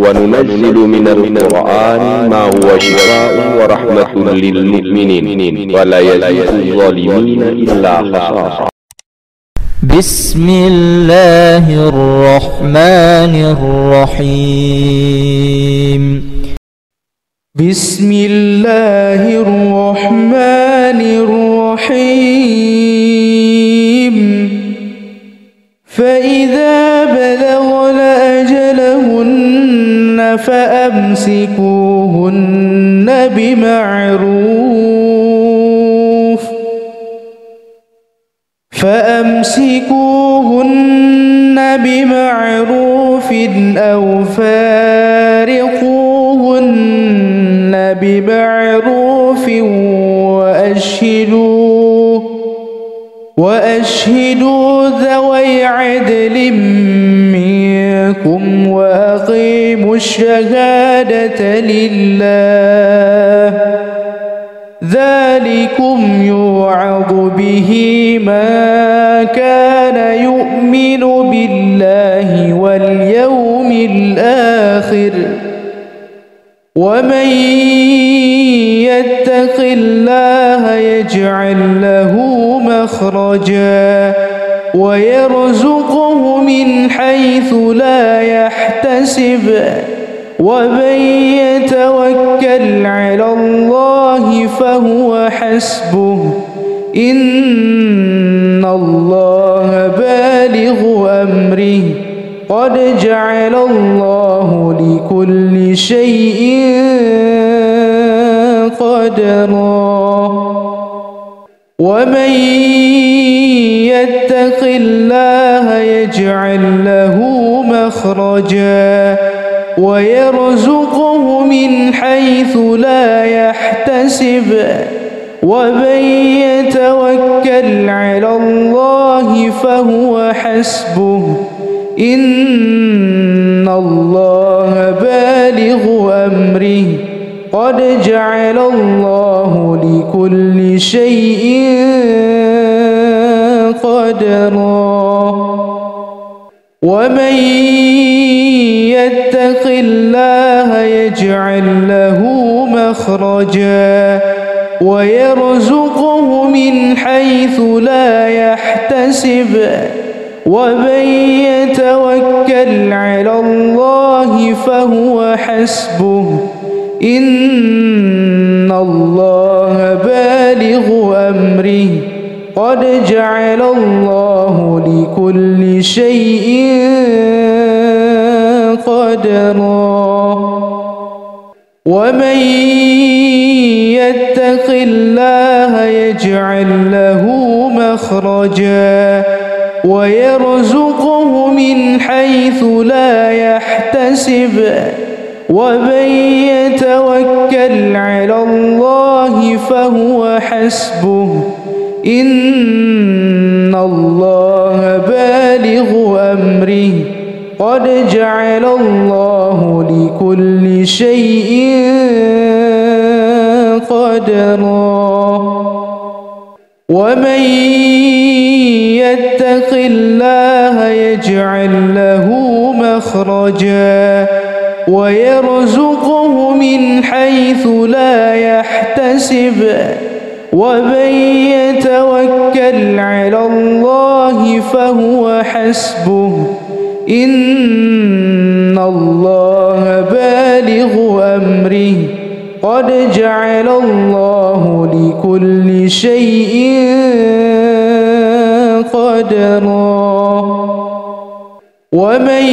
وننزل من القرآن ما هو شفاء ورحمة للمؤمنين ولا يزيد الظالمين إلا خسارا. بسم الله الرحمن الرحيم. بسم الله الرحمن الرحيم. فإذا بلغن أجلهن فأمسكوهن بمعروف أو فارقوهن بمعروف وأشهدوا ذوي عدل منكم وأقيموا الشهادة لله. ذلكم يوعظ به من كان يؤمن بالله واليوم الآخر. ومن يتق الله يجعل له مخرجا ويرزقه من حيث لا يحتسب. ومن يتوكل على الله فهو حسبه. إن الله بالغ أمره قد جعل الله لكل شيء قدرا. ومن يتق الله يجعل له مخرجا ويرزقه من حيث لا يحتسب. ومن يتوكل على الله فهو حسبه. إن الله بالغ أمره قد جعل الله لكل شيء قدرا. ومن يتق الله يجعل له مخرجا ويرزقه من حيث لا يحتسب. ومن يتوكل على الله فهو حسبه. إن الله بالغ أمره قد جعل الله لكل شيء قدرا. ومن يتق الله يجعل له مخرجا ويرزقه من حيث لا يحتسب. ومن يتوكل على الله فهو حسبه. إن الله بالغ أمره قد جعل الله لكل شيء قدرا. ومن يتق الله يجعل له مخرجا ويرزقه من حيث لا يحتسب. ومن يتوكل على الله فهو حسبه. إن الله بالغ أمره قد جعل الله لكل شيء قدرا. ومن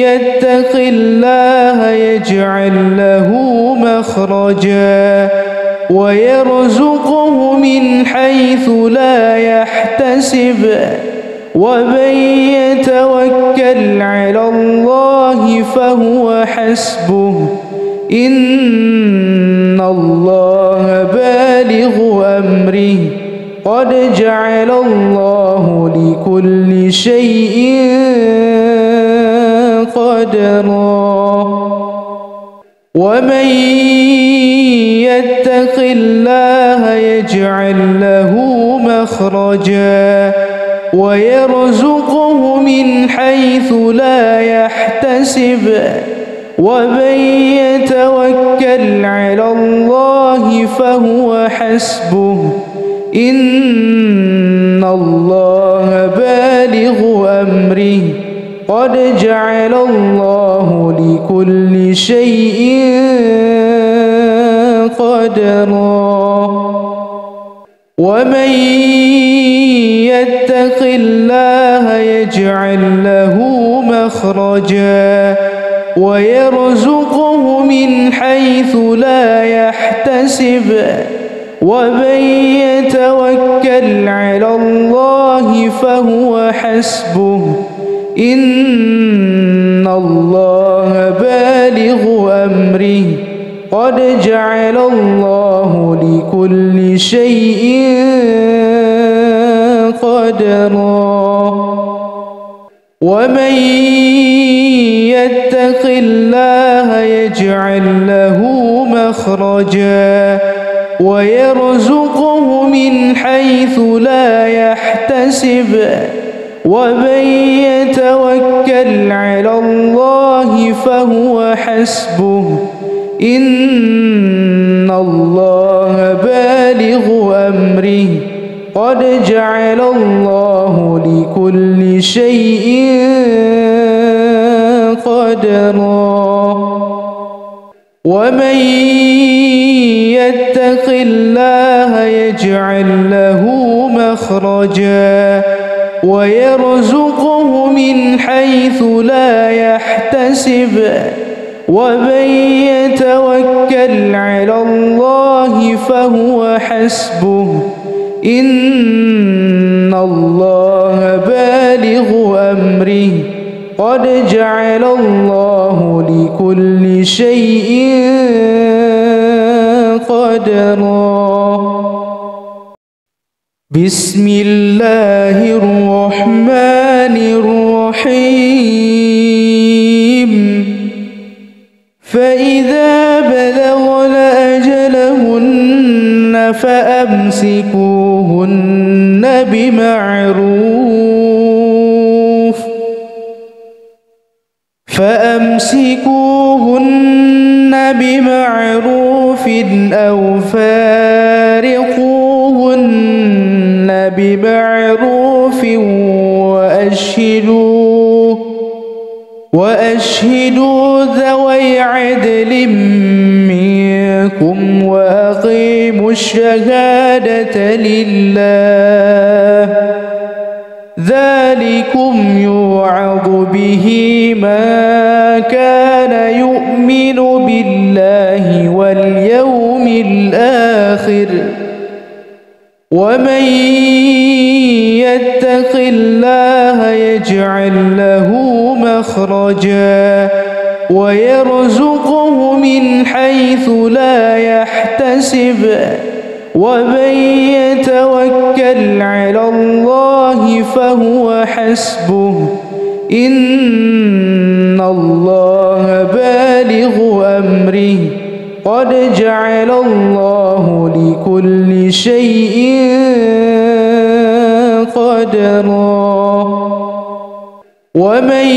يتق الله يجعل له مخرجا ويرزقه من حيث لا يحتسب. ومن يتوكل على الله فهو حسبه. إن الله بالغ أمره قد جعل الله لكل شيء قدرا. ومن يتق الله يجعل له مخرجا ويرزقه من حيث لا يحتسب ومن يتوكل على الله فهو حسبه إن الله بالغ أمره قد جعل الله لكل شيء قدرا ومن يتق الله يجعل له مخرجا ويرزقه من حيث لا يحتسب ومن يتوكل على الله فهو حسبه إن الله بالغ أمره قد جعل الله لكل شيء قدرا ومن يتق الله يجعل له مخرجا ويرزقه من حيث لا يحتسب ومن يتوكل على الله فهو حسبه إن الله بالغ أمره قد جعل الله لكل شيء قدرا ومن يتق الله يجعل له مخرجا ويرزقه من حيث لا يحتسب ومن يتوكل على الله فهو حسبه إن الله بالغ أمره قد جعل الله لكل شيء قدرا بسم الله الرحمن الرحيم فإذا بلغن أجلهن فأمسكوهن بمعروف أو فارقوهن بمعروف وأشهدوا ذوي عدل منكم وأقيموا الشهادة لله ذلكم يوعظ به من كان يؤمن بالله واليوم الآخر ومن يتق الله يجعل له مخرجا ويرزقه من حيث لا يحتسب ومن يتوكل على الله فهو حسبه إن الله بالغ أمره قد جعل الله لكل شيء قدرا ومن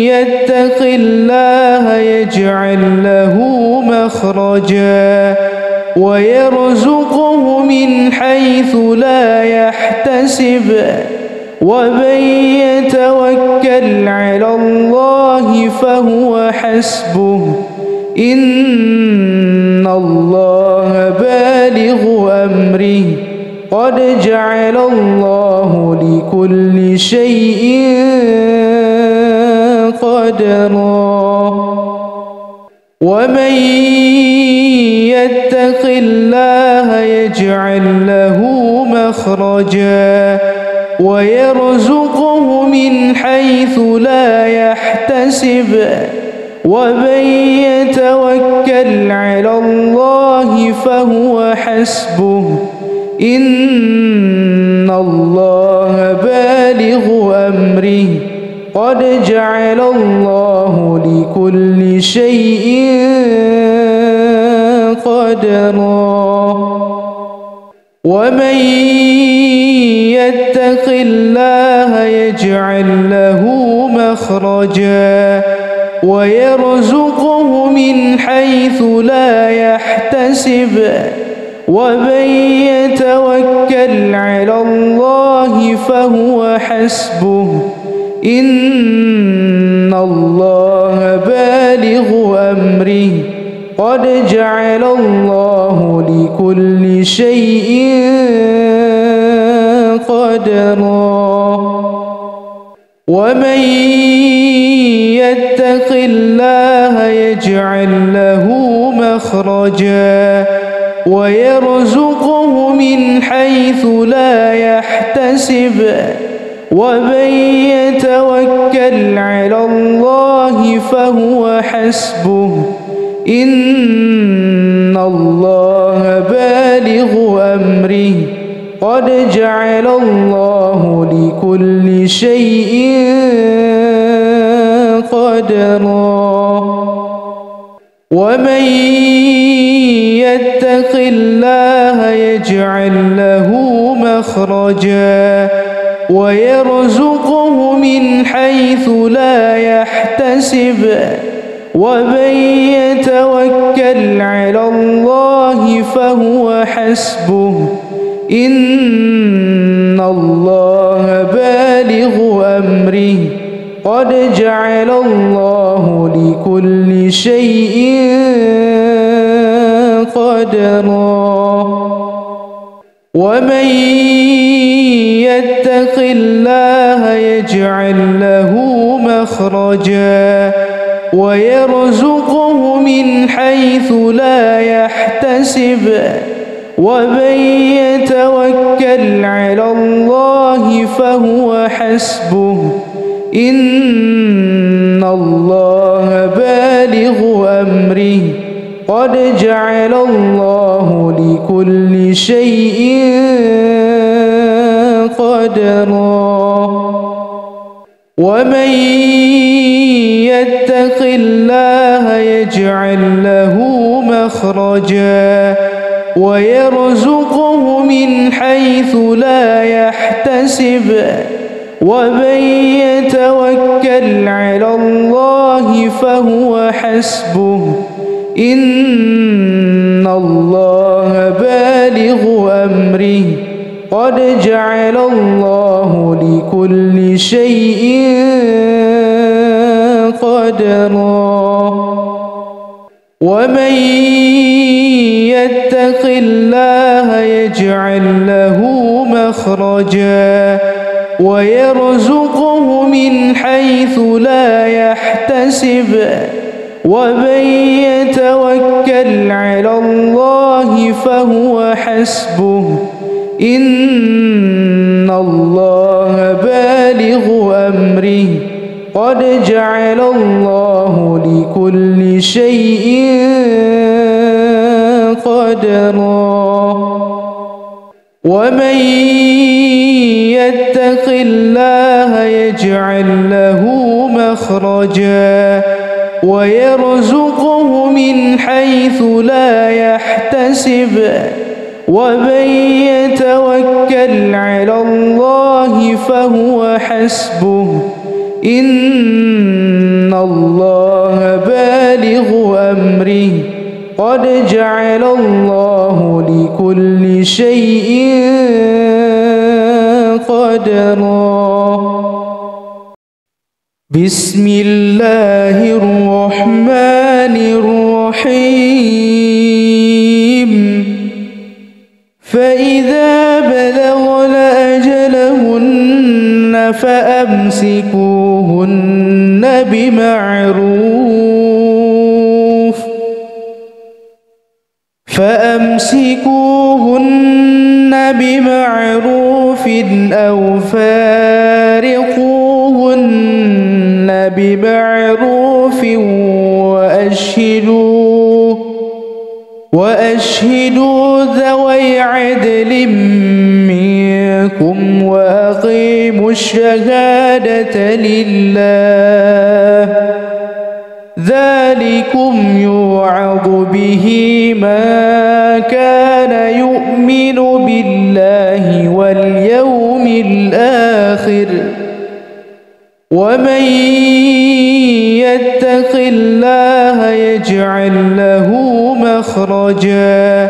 يتق الله يجعل له مخرجا ويرزقه من حيث لا يحتسب ومن يتوكل على الله فهو حسبه إن الله بالغ أمره قد جعل الله لكل شيء قدرا ومن يتق الله يجعل له مخرجا ويرزقه من حيث لا يحتسب ومن يتوكل على الله فهو حسبه إن الله بالغ أمره قد جعل الله لكل شيء قدرا ومن يتق يجعل له مخرجا ويرزقه من حيث لا يحتسب ومن يتوكل على الله فهو حسبه إن الله بالغ أمره قد جعل الله لكل شيء قدرا ومن يتق الله يجعل له مخرجا ويرزقه من حيث لا يحتسب ومن يتوكل على الله فهو حسبه إن الله بالغ أمره قد جعل الله لكل شيء قدرا ومن يتق الله يجعل له مخرجا ويرزقه من حيث لا يحتسب ومن يتوكل على الله فهو حسبه إن الله بالغ أمره قد جعل الله لكل شيء قدرا ومن يتق الله يجعل له مخرجا ويرزقه من حيث لا يحتسب ومن يتوكل على الله فهو حسبه إن الله بالغ أمره قد جعل الله لكل شيء قدرا ومن يتق الله يجعل له مخرجا ويرزقه من حيث لا يحتسب ومن يتوكل على الله فهو حسبه إن الله بالغ أمره قد جعل الله لكل شيء قدرا ومن يتق الله يجعل له مخرجا ويرزقه من حيث لا يحتسب ومن يتوكل على الله فهو حسبه إن الله بالغ أمره قد جعل الله لكل شيء قدرا ومن يتق الله يجعل له مخرجا ويرزقه من حيث لا يحتسب ومن يتوكل على الله فهو حسبه إن الله بالغ أمره قد جعل الله لكل شيء قدرا بسم الله الرحمن الرحيم فإذا بلغن أجلهن فأمسكوهن بمعروف أو فارقوهن بمعروف وأشهدوا ذوي عدل منكم وأقيموا الشهادة لله ذلكم يوعظ به من كان يؤمن بالله واليوم الآخر ومن يتق الله يجعل له مخرجا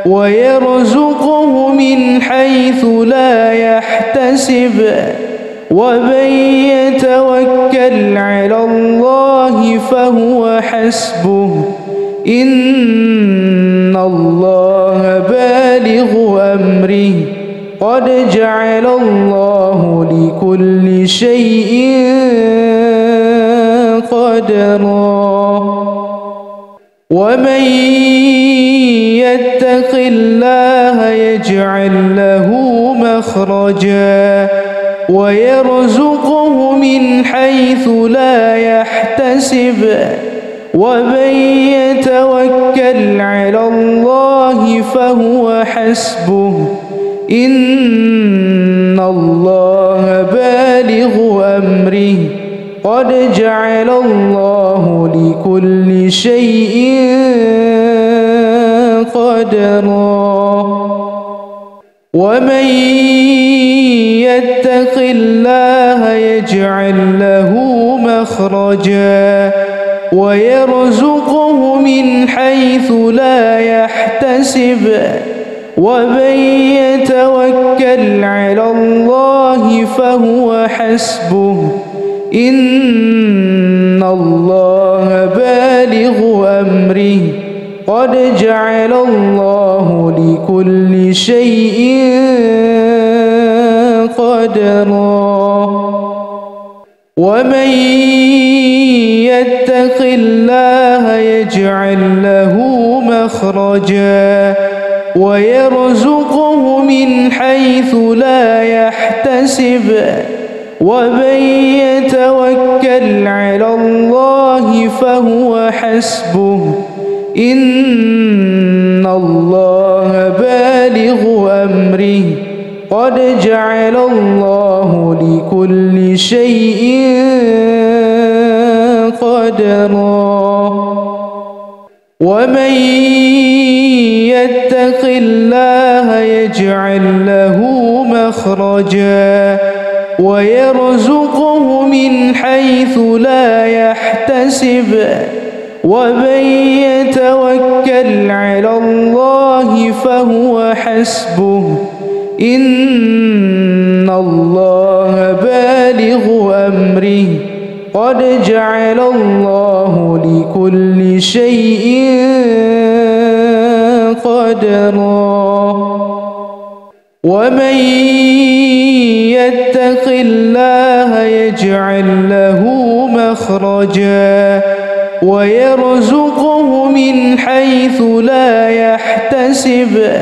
ويرزقه من حيث لا يحتسب ومن يتوكل على الله فهو حسبه إن الله بالغ أمره قد جعل الله لكل شيء قدرا ومن يتق الله يجعل له مخرجا ويرزقه من حيث لا يحتسب ومن يتوكل على الله فهو حسبه إن الله بالغ أمره قد جعل الله لكل شيء قدرا ومن يتق الله يجعل له مخرجا ويرزقه من حيث لا يحتسب ومن يتوكل على الله فهو حسبه إن الله بالغ أمره قد جعل الله لكل شيء قدرا ومن يتق الله يجعل له مخرجا ويرزقه من حيث لا يحتسب ومن يتوكل على الله فهو حسبه إن الله بالغ أمره قد جعل الله لكل شيء قدرا ومن يتق الله يجعل له مخرجا ويرزقه من حيث لا يحتسب ومن يتوكل على الله فهو حسبه إن الله بالغ أمره قد جعل الله لكل شيء قدرا ومن يتق الله يجعل له مخرجا ويرزقه من حيث لا يحتسب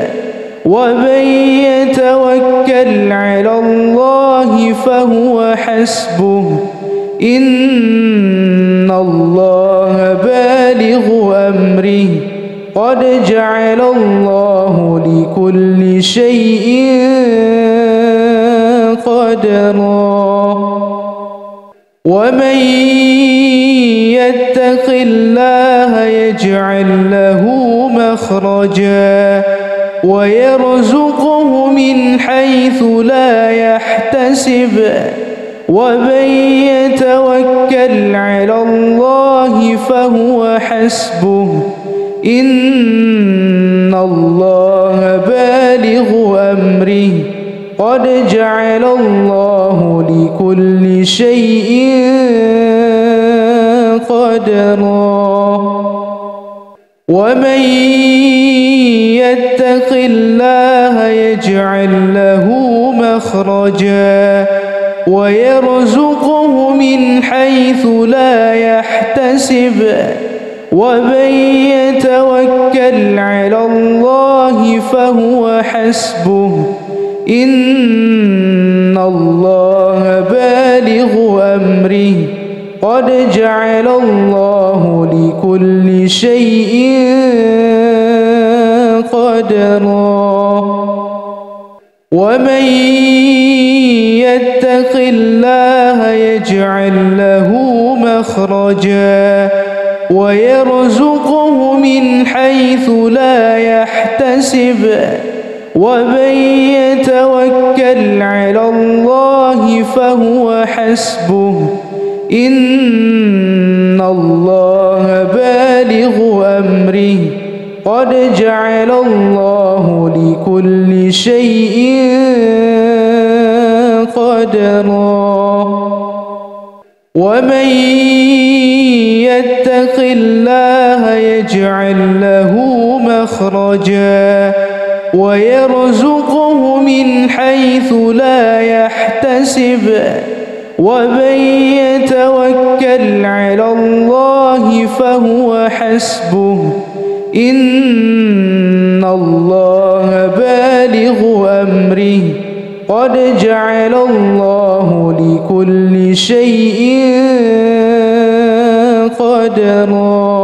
ومن يتوكل على الله فهو حسبه إن الله بالغ أمره قد جعل الله لكل شيء قدرا ومن يتق الله يجعل له مخرجا ويرزقه من حيث لا يحتسب ومن يتوكل على الله فهو حسبه إن الله بالغ أمره قد جعل الله لكل شيء قدرا ومن يتق الله يجعل له مخرجا ويرزقه من حيث لا يحتسب ومن يتوكل على الله فهو حسبه إن الله بالغ أمره قد جعل الله لكل شيء قدرا ومن يتق الله يجعل له مخرجا ويرزقه من حيث لا يحتسب ومن يتوكل على الله فهو حسبه إن الله بالغ أمره قد جعل الله لكل شيء قدرا ومن يتق الله يجعل له مخرجا ويرزقه من حيث لا يحتسب ومن يتوكل على الله فهو حسبه إن الله بالغ أمره قد جعل الله لكل شيء قدرا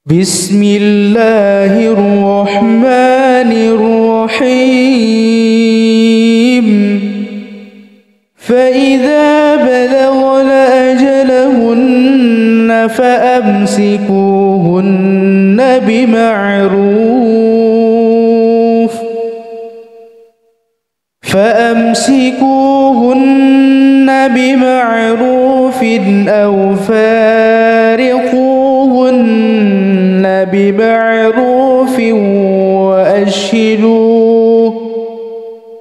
بسم الله الرحمن الرحيم فإذا بلغن أجلهن فأمسكوهن بمعروف أو فارقوهن بمعروف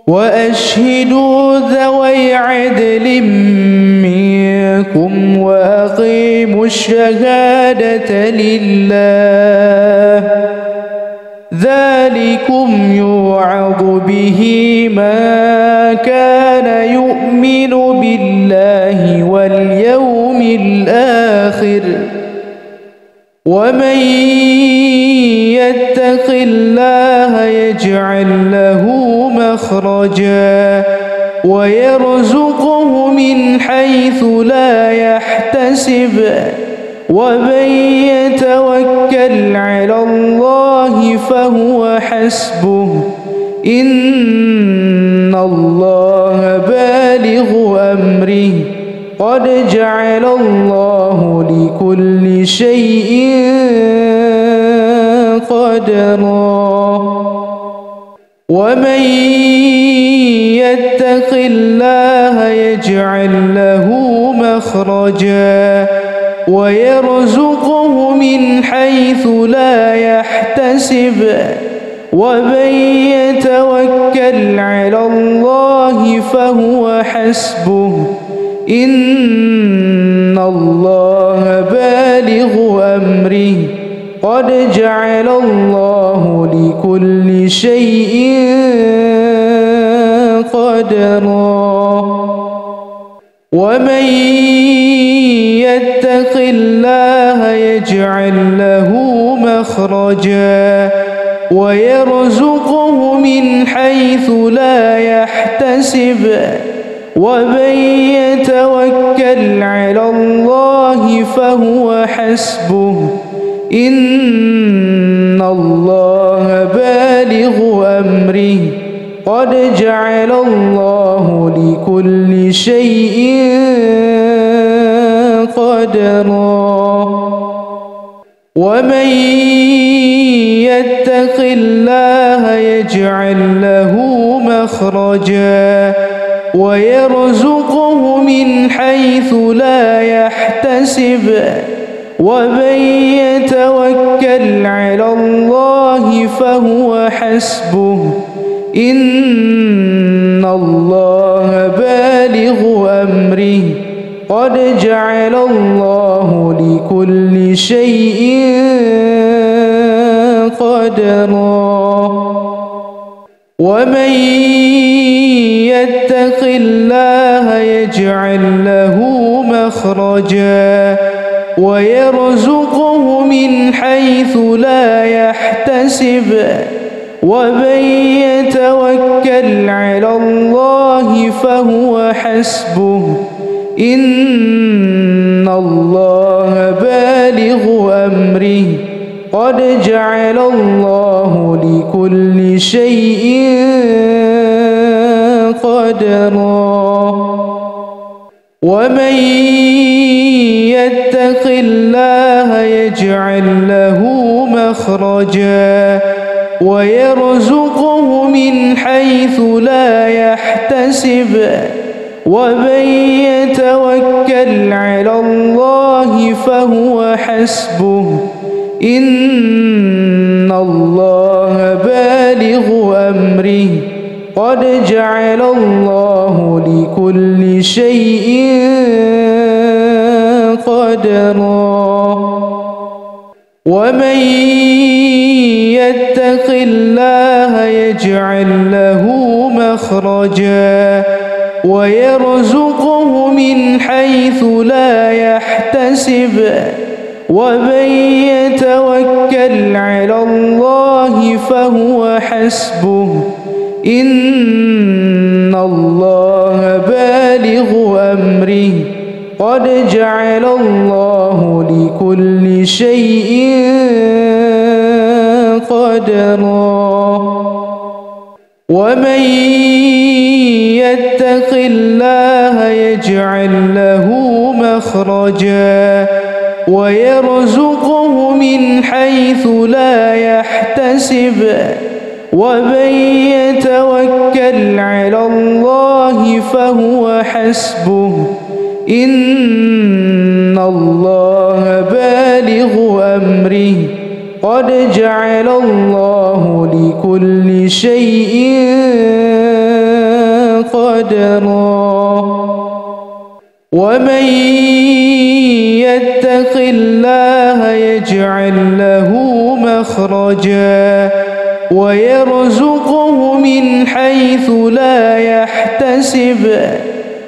وأشهدوا ذوي عدل منكم وأقيموا الشهادة لله ذلكم يوعظ به من كان يؤمن بالله واليوم الآخر ومن يتق الله يجعل له مخرجا ويرزقه من حيث لا يحتسب ومن يتوكل على الله فهو حسبه إن الله بالغ أمره قد جعل الله لكل شيء قدرا ومن يتق الله يجعل له مخرجا ويرزقه من حيث لا يحتسب ومن يتوكل على الله فهو حسبه إن الله بالغ أمره قد جعل الله لكل شيء قدرا ومن يتق الله يجعل له مخرجا ويرزقه من حيث لا يحتسب ومن يتوكل على الله فهو حسبه إن الله بالغ أمره قد جعل الله لكل شيء قدرا ومن يتق الله يجعل له مخرجا ويرزقه من حيث لا يحتسب ومن يتوكل على الله فهو حسبه إن الله بالغ أمره قد جعل الله لكل شيء قدرا ومن يتق الله يجعل له مخرجا ويرزقه من حيث لا يحتسب ومن يتوكل على الله فهو حسبه إن الله بالغ أمره قد جعل الله لكل شيء قدرا ومن يتق الله يجعل له مخرجا ويرزقه من حيث لا يحتسب ومن يتوكل على الله فهو حسبه إن الله بالغ أمره قد جعل الله لكل شيء قدرا ومن يتق الله يجعل له مخرجا ويرزقه من حيث لا يحتسب ومن يتوكل على الله فهو حسبه إن الله بالغ أمره قد جعل الله لكل شيء قدرا ومن يتق الله يجعل له مخرجا ويرزقه من حيث لا يحتسب ومن يتوكل على الله فهو حسبه إن الله بالغ أمره قد جعل الله لكل شيء قدرا ومن يتق الله يجعل له مخرجا ويرزقه من حيث لا يحتسب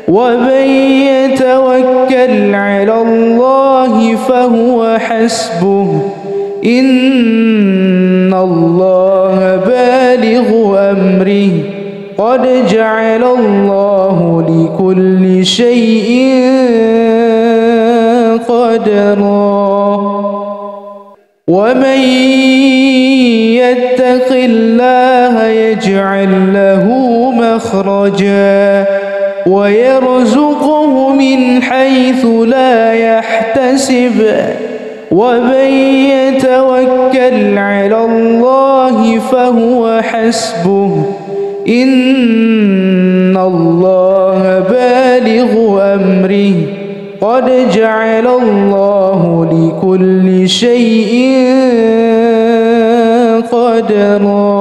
ومن يتوكل على الله فهو حسبه إن الله بالغ أمره قد جعل الله لكل شيء قدرا ومن يتق الله يجعل له مخرجا ويرزقه من حيث لا يحتسب ومن يتوكل على الله فهو حسبه إن الله بالغ أمره قد جعل الله لكل شيء قدرا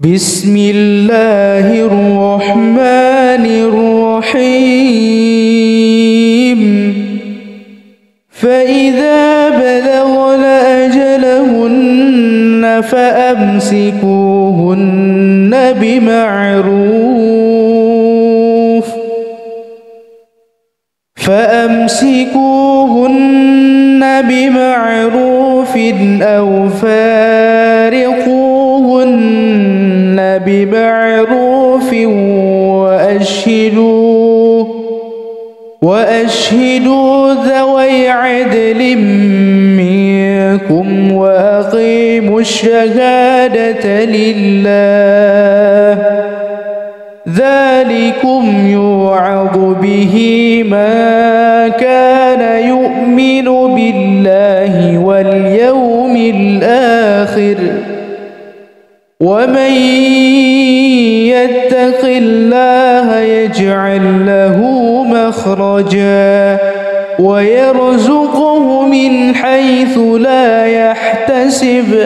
بسم الله الرحمن الرحيم فإذا بلغن أجلهن فأمسكوهن بمعروف أو فارقوهن بمعروف وأشهدوا ذوي عدل منكم وأقيموا الشهادة لله ذلكم يوعظ به من كان يؤمن بالله واليوم الآخر ومن يتق الله يجعل له مخرجا ويرزقه من حيث لا يحتسب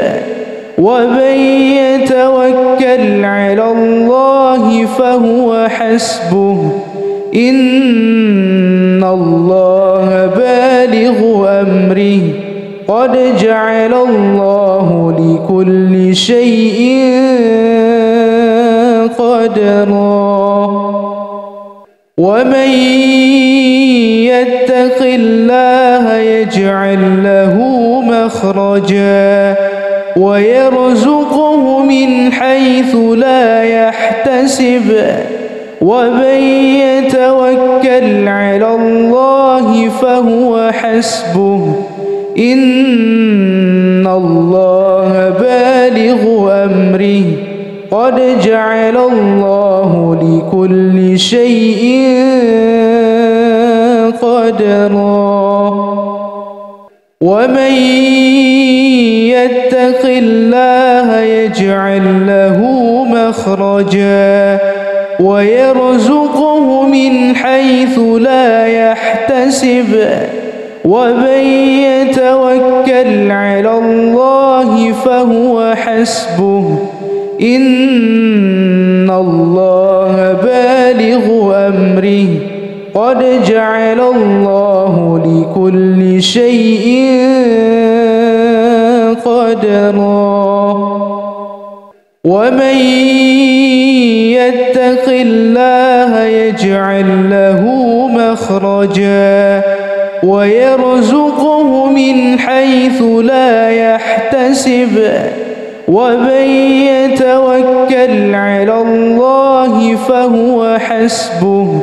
ومن يتوكل على الله فهو حسبه إن الله بالغ أمره قد جعل الله لكل شيء قدرا ومن يتق الله يجعل له مخرجا ويرزقه من حيث لا يحتسب ومن يتوكل على الله فهو حسبه إن الله بالغ أمره قد جعل الله لكل شيء قدرا ومن يتق يتق الله يجعل له مخرجا ويرزقه من حيث لا يحتسب ومن يتوكل على الله فهو حسبه إن الله بالغ أمره قد جعل الله لكل شيء قدرا ومن يتق الله يجعل له مخرجا ويرزقه من حيث لا يحتسب ومن يتوكل على الله فهو حسبه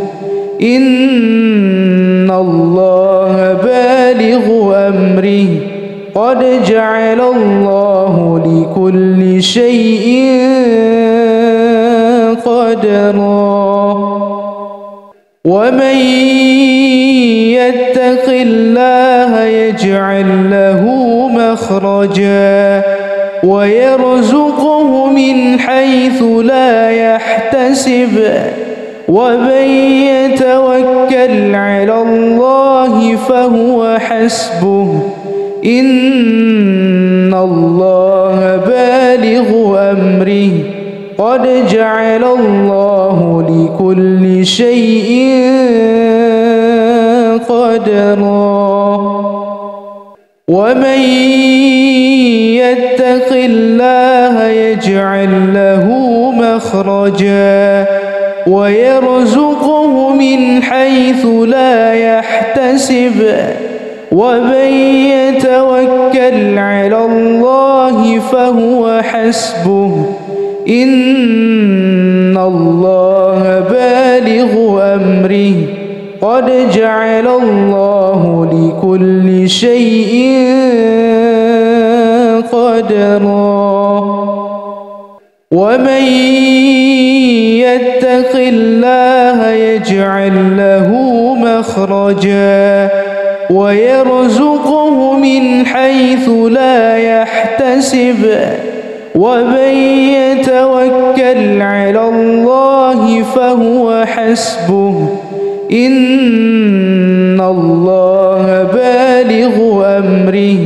إن الله بالغ أمره قد جعل الله لكل شيء قدرا ومن يتق الله يجعل له مخرجا ويرزقه من حيث لا يحتسب ومن يتوكل على الله فهو حسبه إن الله بالغ أمره قد جعل الله لكل شيء قدرا ومن يتق الله يجعل له مخرجا ويرزقه من حيث لا يحتسب ومن يتوكل على الله فهو حسبه إن الله بالغ أمره قد جعل الله لكل شيء قدرا ومن يتق الله يجعل له مخرجا ويرزقه من حيث لا يحتسب ومن يتوكل على الله فهو حسبه إن الله بالغ أمره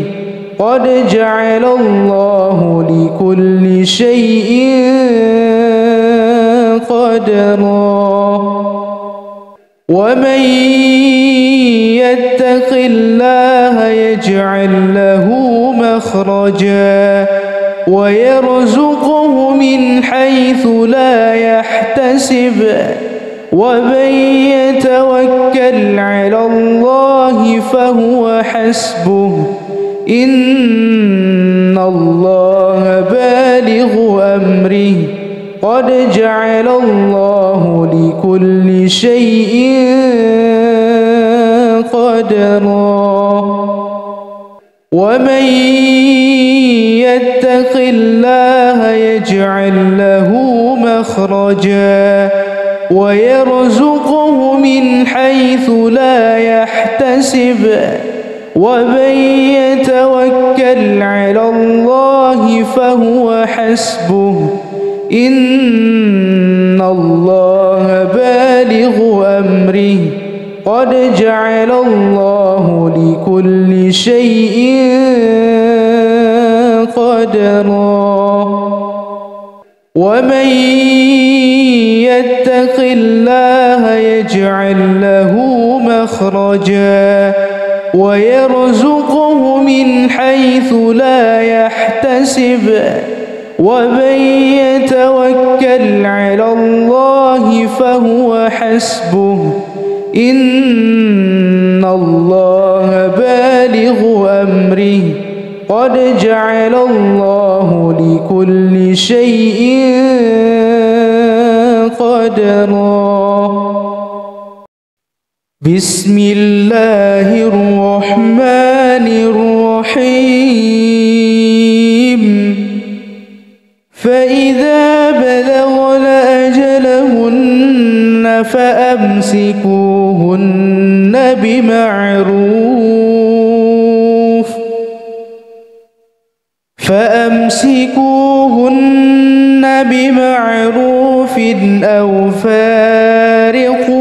قد جعل الله لكل شيء قدرا ومن يتق الله يجعل له مخرجا ويرزقه من حيث لا يحتسب ومن يتوكل على الله فهو حسبه إن الله بالغ أمره قد جعل الله لكل شيء قدرا ومن يتق الله يجعل له مخرجا ويرزقه من حيث لا يحتسب ومن يتوكل على الله فهو حسبه إن الله بالغ أمره قد جعل الله لكل شيء قدرا ومن يتق الله يجعل له مخرجا ويرزقه من حيث لا يحتسب ومن يتوكل على الله فهو حسبه إن الله بالغ أمره قد جعل الله لكل شيء قدرا بسم الله الرحمن الرحيم فإذا بلغن أجلهن فأمسكوهن بمعروف فأمسكوهن بمعروف أو فارقوهن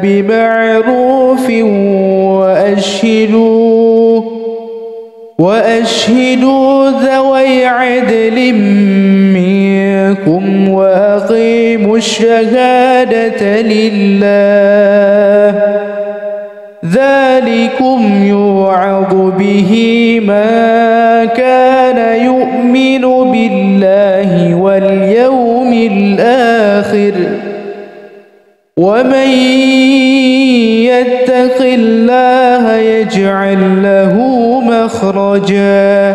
بمعروف وأشهدوا ذوي عدل منكم وأقيموا الشهادة لله ذلكم يوعظ به من كان يؤمن بالله واليوم الآخر ومن يتق الله يجعل له مخرجا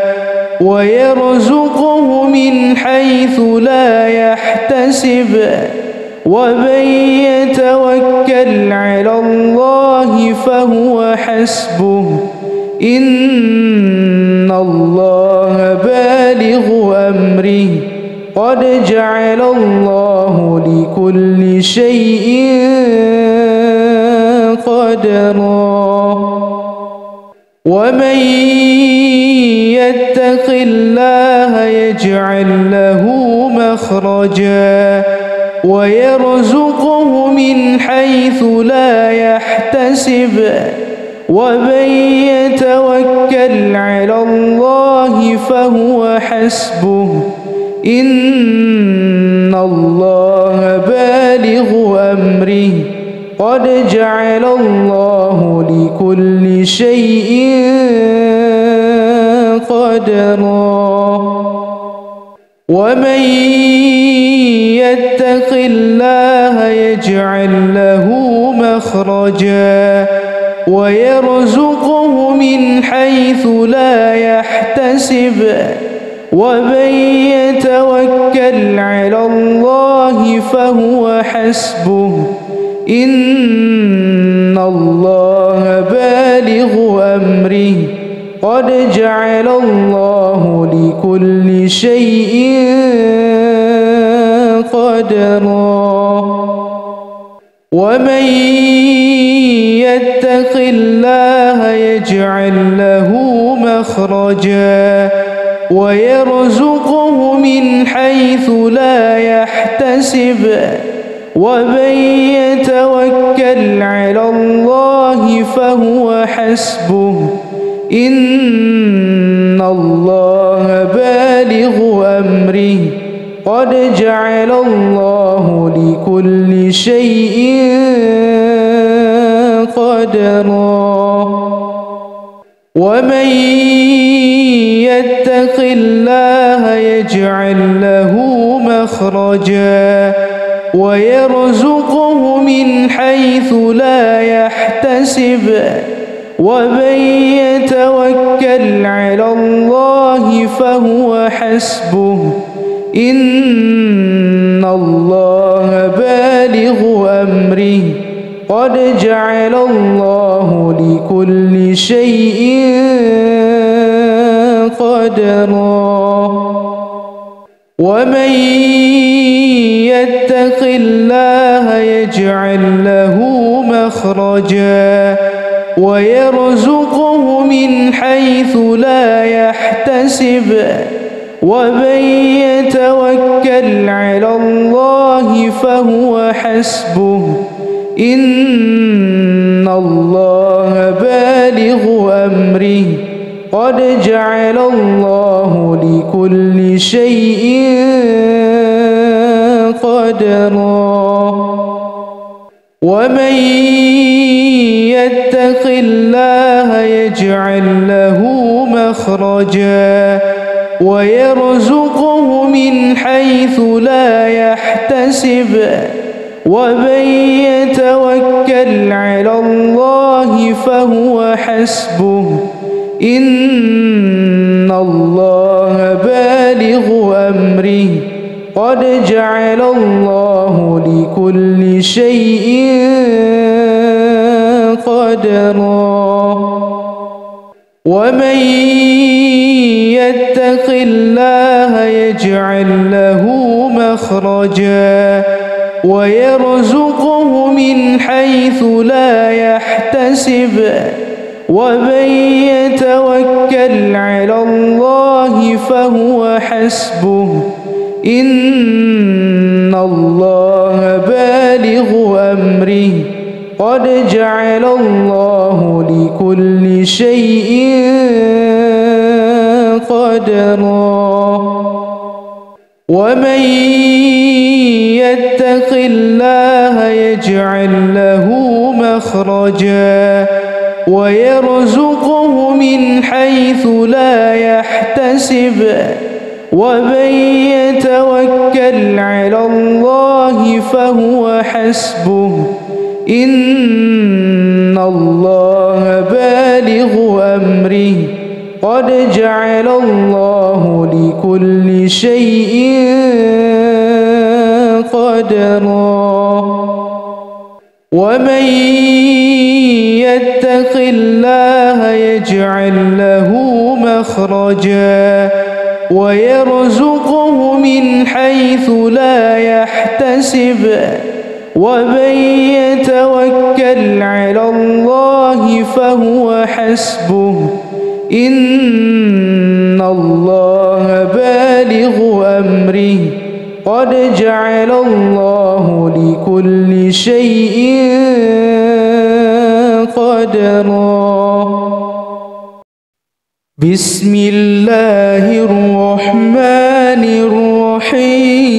ويرزقه من حيث لا يحتسب ومن يتوكل على الله فهو حسبه إن الله بالغ أمره قد جعل الله لكل شيء قدرا ومن يتق الله يجعل له مخرجا ويرزقه من حيث لا يحتسب ومن يتوكل على الله فهو حسبه إن الله بالغ أمره قد جعل الله لكل شيء قدرا ومن يتق الله يجعل له مخرجا ويرزقه من حيث لا يحتسب ومن يتوكل على الله فهو حسبه إن الله بالغ أمره قد جعل الله لكل شيء قدرا ومن يتق الله يجعل له مخرجا ويرزقه من حيث لا يحتسب ومن يتوكل على الله فهو حسبه إن الله بالغ أمره قد جعل الله لكل شيء قدرا ومن يتق الله يجعل له مخرجا ويرزقه من حيث لا يحتسب ومن يتوكل على الله فهو حسبه إن الله بالغ أمره قد جعل الله لكل شيء قدرا ومن يتق الله يجعل له مخرجا ويرزقه من حيث لا يحتسب ومن يتوكل على الله فهو حسبه إن الله بالغ أمره قد جعل الله لكل شيء قدرا ومن يتق الله يجعل له مخرجا ويرزقه من حيث لا يحتسب ومن يتوكل على الله فهو حسبه إن الله بالغ أمره قد جعل الله لكل شيء قدرا ومن يتق الله يجعل له مخرجا ويرزقه من حيث لا يحتسب ومن يتوكل على الله فهو حسبه إن الله بالغ أمره قد جعل الله لكل شيء قدرا ومن يتق الله يجعل له مخرجا ويرزقه من حيث لا يحتسب ومن يتوكل على الله فهو حسبه إن الله بالغ أمره قد جعل الله لكل شيء قدرا ومن يتق الله يجعل له مخرجا ويرزقه من حيث لا يحتسب ومن يتوكل على الله فهو حسبه إن الله بالغ أمره قد جعل الله لكل شيء قدرا بسم الله الرحمن الرحيم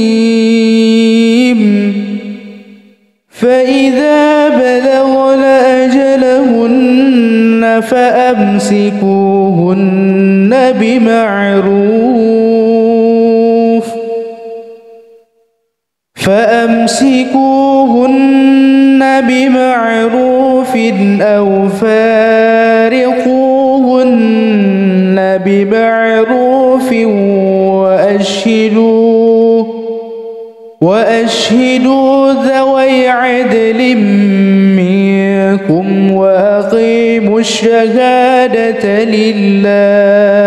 فإذا بلغن أجلهن فأمسكوهن بمعروف أو فارقوهن بمعروف وأشهدوا ذوي عدل منكم وأقيموا الشهادة لله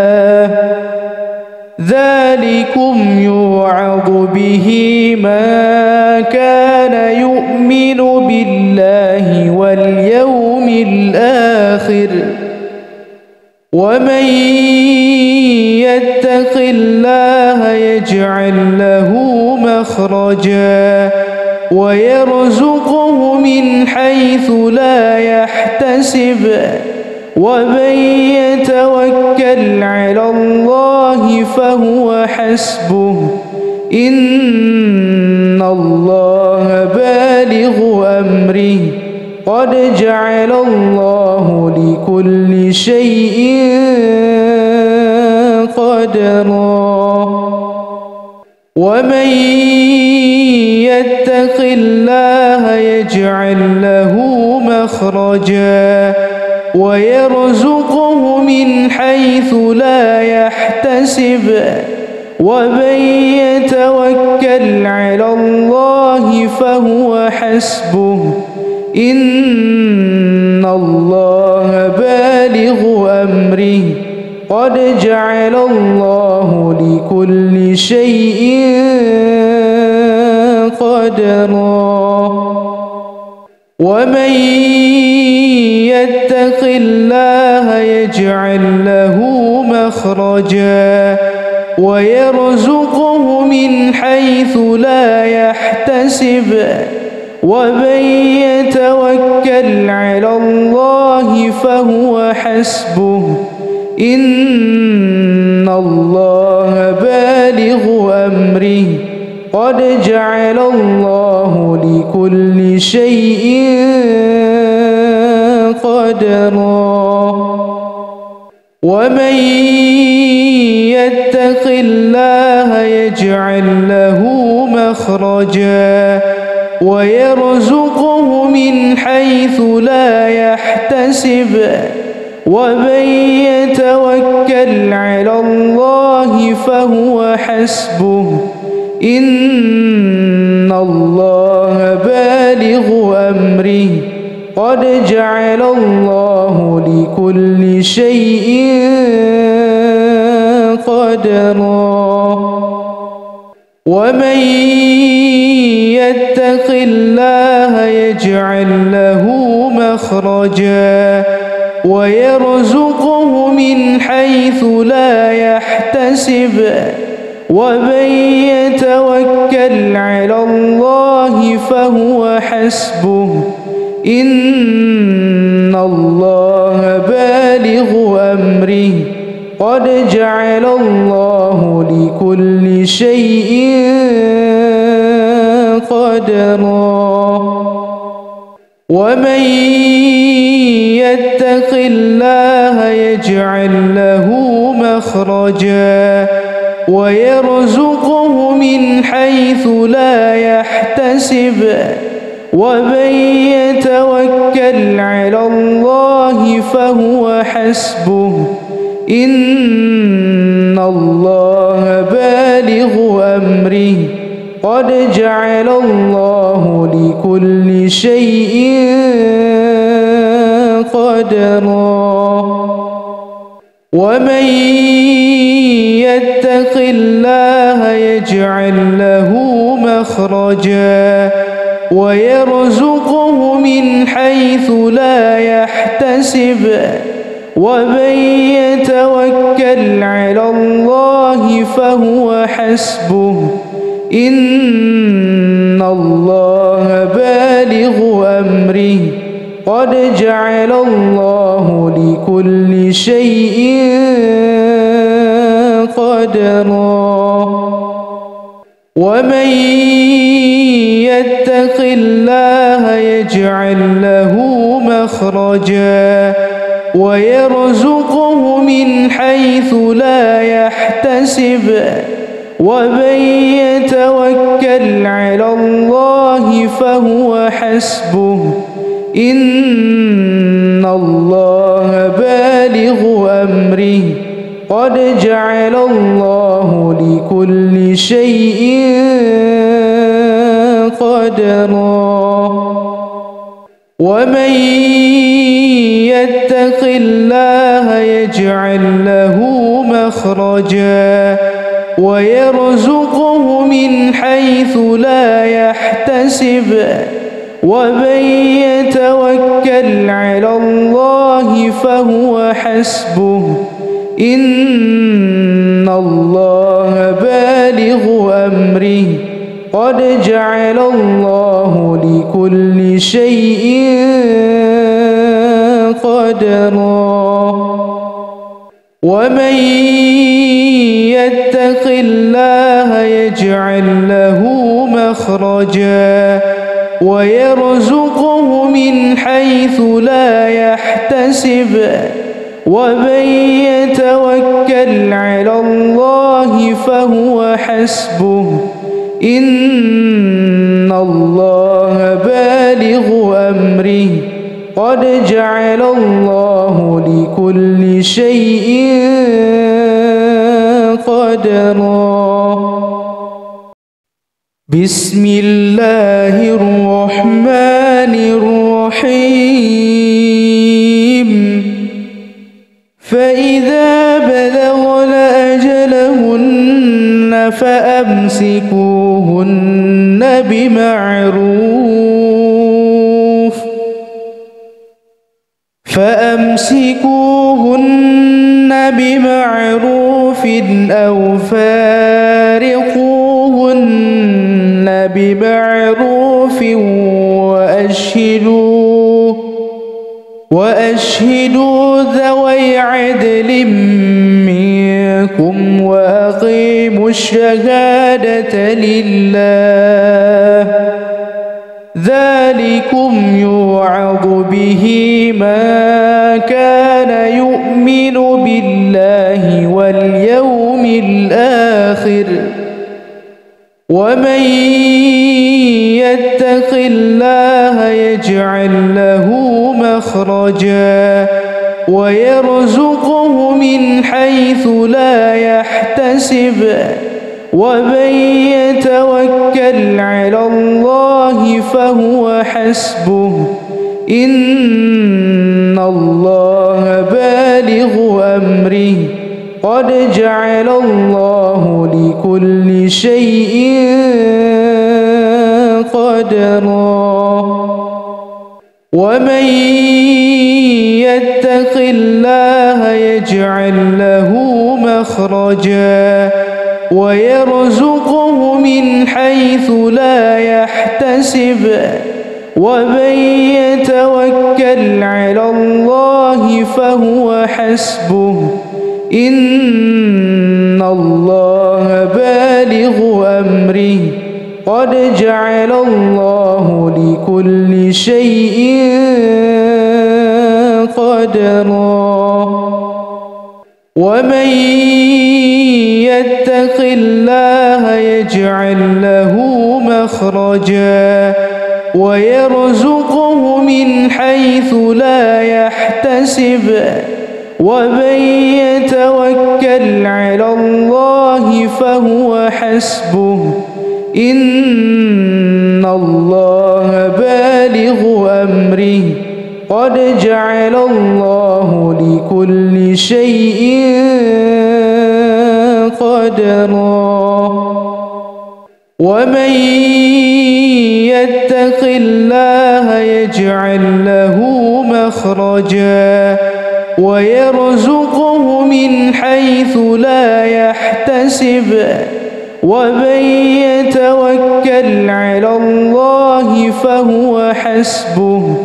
ذلكم يوعظ به من كان يؤمن بالله واليوم الآخر ومن يتق الله يجعل له مخرجا ويرزقه من حيث لا يحتسب ومن يتوكل على الله فهو حسبه إن الله بالغ أمره قد جعل الله لكل شيء قدرا ومن يتق الله يجعل له مخرجا ويرزقه من حيث لا يحتسب ومن يتوكل على الله فهو حسبه إن الله بالغ أمره قد جعل الله لكل شيء قدرا ومن يتق الله يجعل له مخرجا ويرزقه من حيث لا يحتسب ومن يتوكل على الله فهو حسبه إن الله بالغ أمره قد جعل الله لكل شيء قدرا ومن يتق الله يجعل له مخرجا ويرزقه من حيث لا يحتسب ومن يتوكل على الله فهو حسبه إن الله بالغ أمره قد جعل الله لكل شيء قدرا ومن يتق الله يجعل له مخرجا ويرزقه من حيث لا يحتسب ومن يتوكل على الله فهو حسبه إن الله بالغ أمره قد جعل الله لكل شيء قدرا ومن يتق الله يجعل له مخرجا ويرزقه من حيث لا يحتسب ومن يتوكل على الله فهو حسبه إن الله بالغ أمره قد جعل الله لكل شيء قدرا ومن يتق الله يجعل له مخرجا ويرزقه من حيث لا يحتسب ومن يتوكل على الله فهو حسبه إن الله بالغ أمره قد جعل الله لكل شيء قدرا ومن يتق الله يجعل له مخرجا ويرزقه من حيث لا يحتسب ومن يتوكل على الله فهو حسبه إن الله بالغ أمره قد جعل الله لكل شيء قدرا ومن يتق الله يجعل له مخرجا ويرزقه من حيث لا يحتسب ومن يتوكل على الله فهو حسبه إن الله بالغ أمره قد جعل الله لكل شيء قدرا ومن يتق الله يجعل له مخرجا ويرزقه من حيث لا يحتسب ومن يتوكل على الله فهو حسبه إن الله بالغ أمره قد جعل الله لكل شيء قدرا بسم الله الرحمن الرحيم فإذا بلغن أجلهن فأمسكوهن بمعروف أو فارقوهن بمعروف وأشهدوا ذوي عدل منكم وأقيموا الشهادة لله ذلكم يوعظ به من كان يؤمن بالله واليوم الآخر ومن يتق الله يجعل له مخرجا ويرزقه من حيث لا يحتسب ومن يتوكل على الله فهو حسبه إن الله بالغ أمره قد جعل الله لكل شيء قدرا ومن يتق الله يجعل له مخرجا ويرزقه من حيث لا يحتسب ومن يتوكل على الله فهو حسبه إن الله بالغ أمره قد جعل الله لكل شيء قدرا ومن يتق الله يجعل له مخرجا ويرزقه من حيث لا يحتسب ومن يتوكل على الله فهو حسبه إن الله بالغ أمره قد جعل الله لكل شيء قدرا ومن يتق الله يجعل له مخرجا ويرزقه من حيث لا يحتسب ومن يتوكل على الله فهو حسبه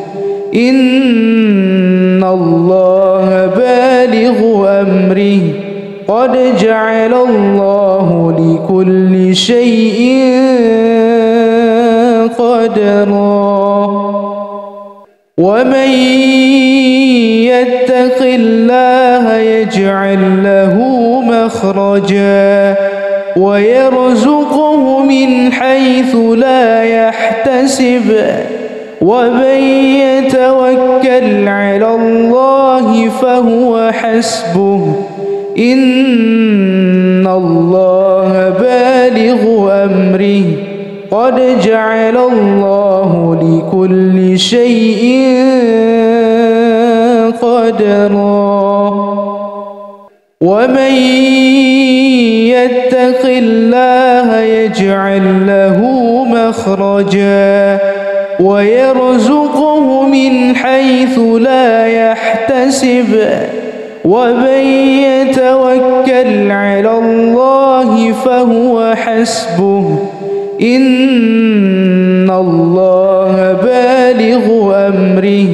إن الله بالغ أمره قد جعل الله لكل شيء قدرا ومن يتق الله يجعل له مخرجا ويرزقه من حيث لا يحتسب ومن يتوكل على الله فهو حسبه إن الله بالغ أمره قد جعل الله لكل شيء قدرا ومن يتق الله يجعل له مخرجا ويرزقه من حيث لا يحتسب ومن يتوكل على الله فهو حسبه إن الله بالغ أمره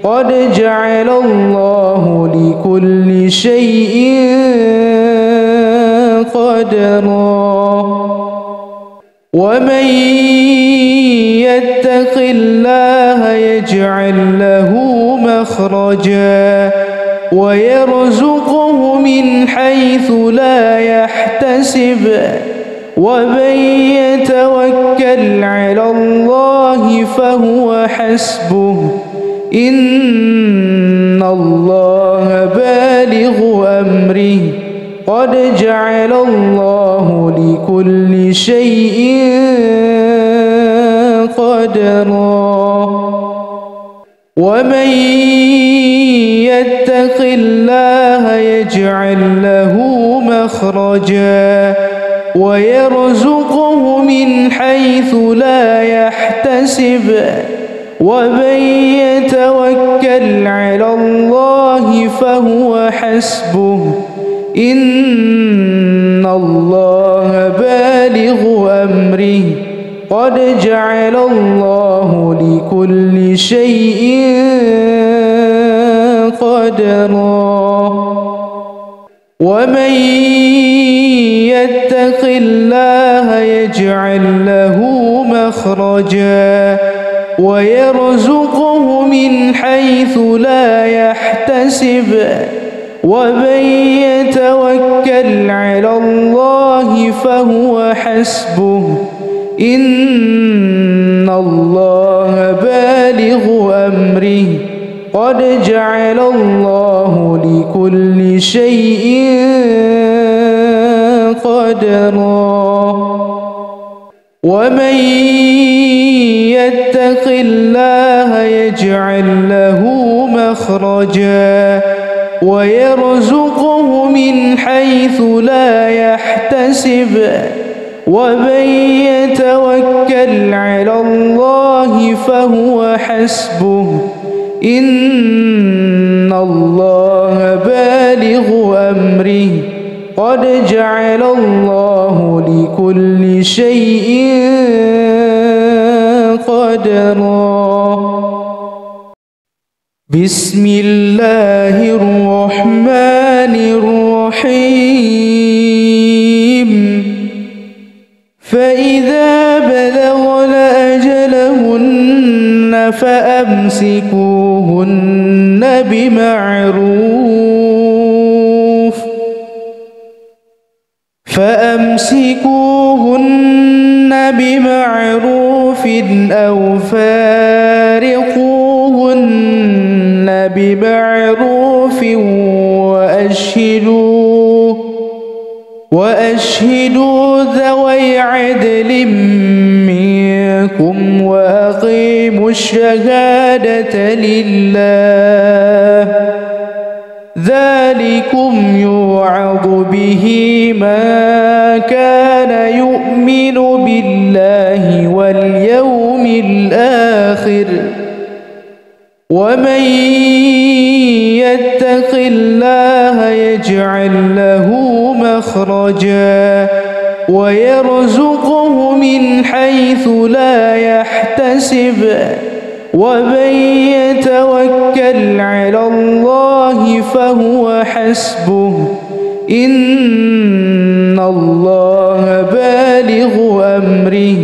قد جعل الله لكل شيء قدرا ومن يتق الله يجعل له مخرجا ويرزقه من حيث لا يحتسب ومن يتوكل على الله فهو حسبه إن الله بالغ أمره قد جعل الله لكل شيء قدرا ومن يتق الله يجعل له مخرجا ويرزقه من حيث لا يحتسب ومن يتوكل على الله فهو حسبه إن الله بالغ أمره قد جعل الله لكل شيء قدرا ومن يتق الله يجعل له مخرجا ويرزقه من حيث لا يحتسب ومن يتوكل على الله فهو حسبه إن الله بالغ أمره قد جعل الله لكل شيء قدرا ومن يتق الله يجعل له مخرجا ويرزقه من حيث لا يحتسب ومن يتوكل على الله فهو حسبه إن الله قد جعل الله لكل شيء قدرا. بسم الله الرحمن الرحيم. فإذا بلغن أجلهن فأمسكوهن بمعروف أو فارقوهن بمعروف وأشهدوا ذوي عدل منكم وأقيموا الشهادة لله. ذلكم يوعظ به من كان يؤمن بالله واليوم الآخر، ومن يتق الله يجعل له مخرجا ويرزقه من حيث لا يحتسب، ومن يتوكل على الله فهو حسبه، إن الله بالغ أمره،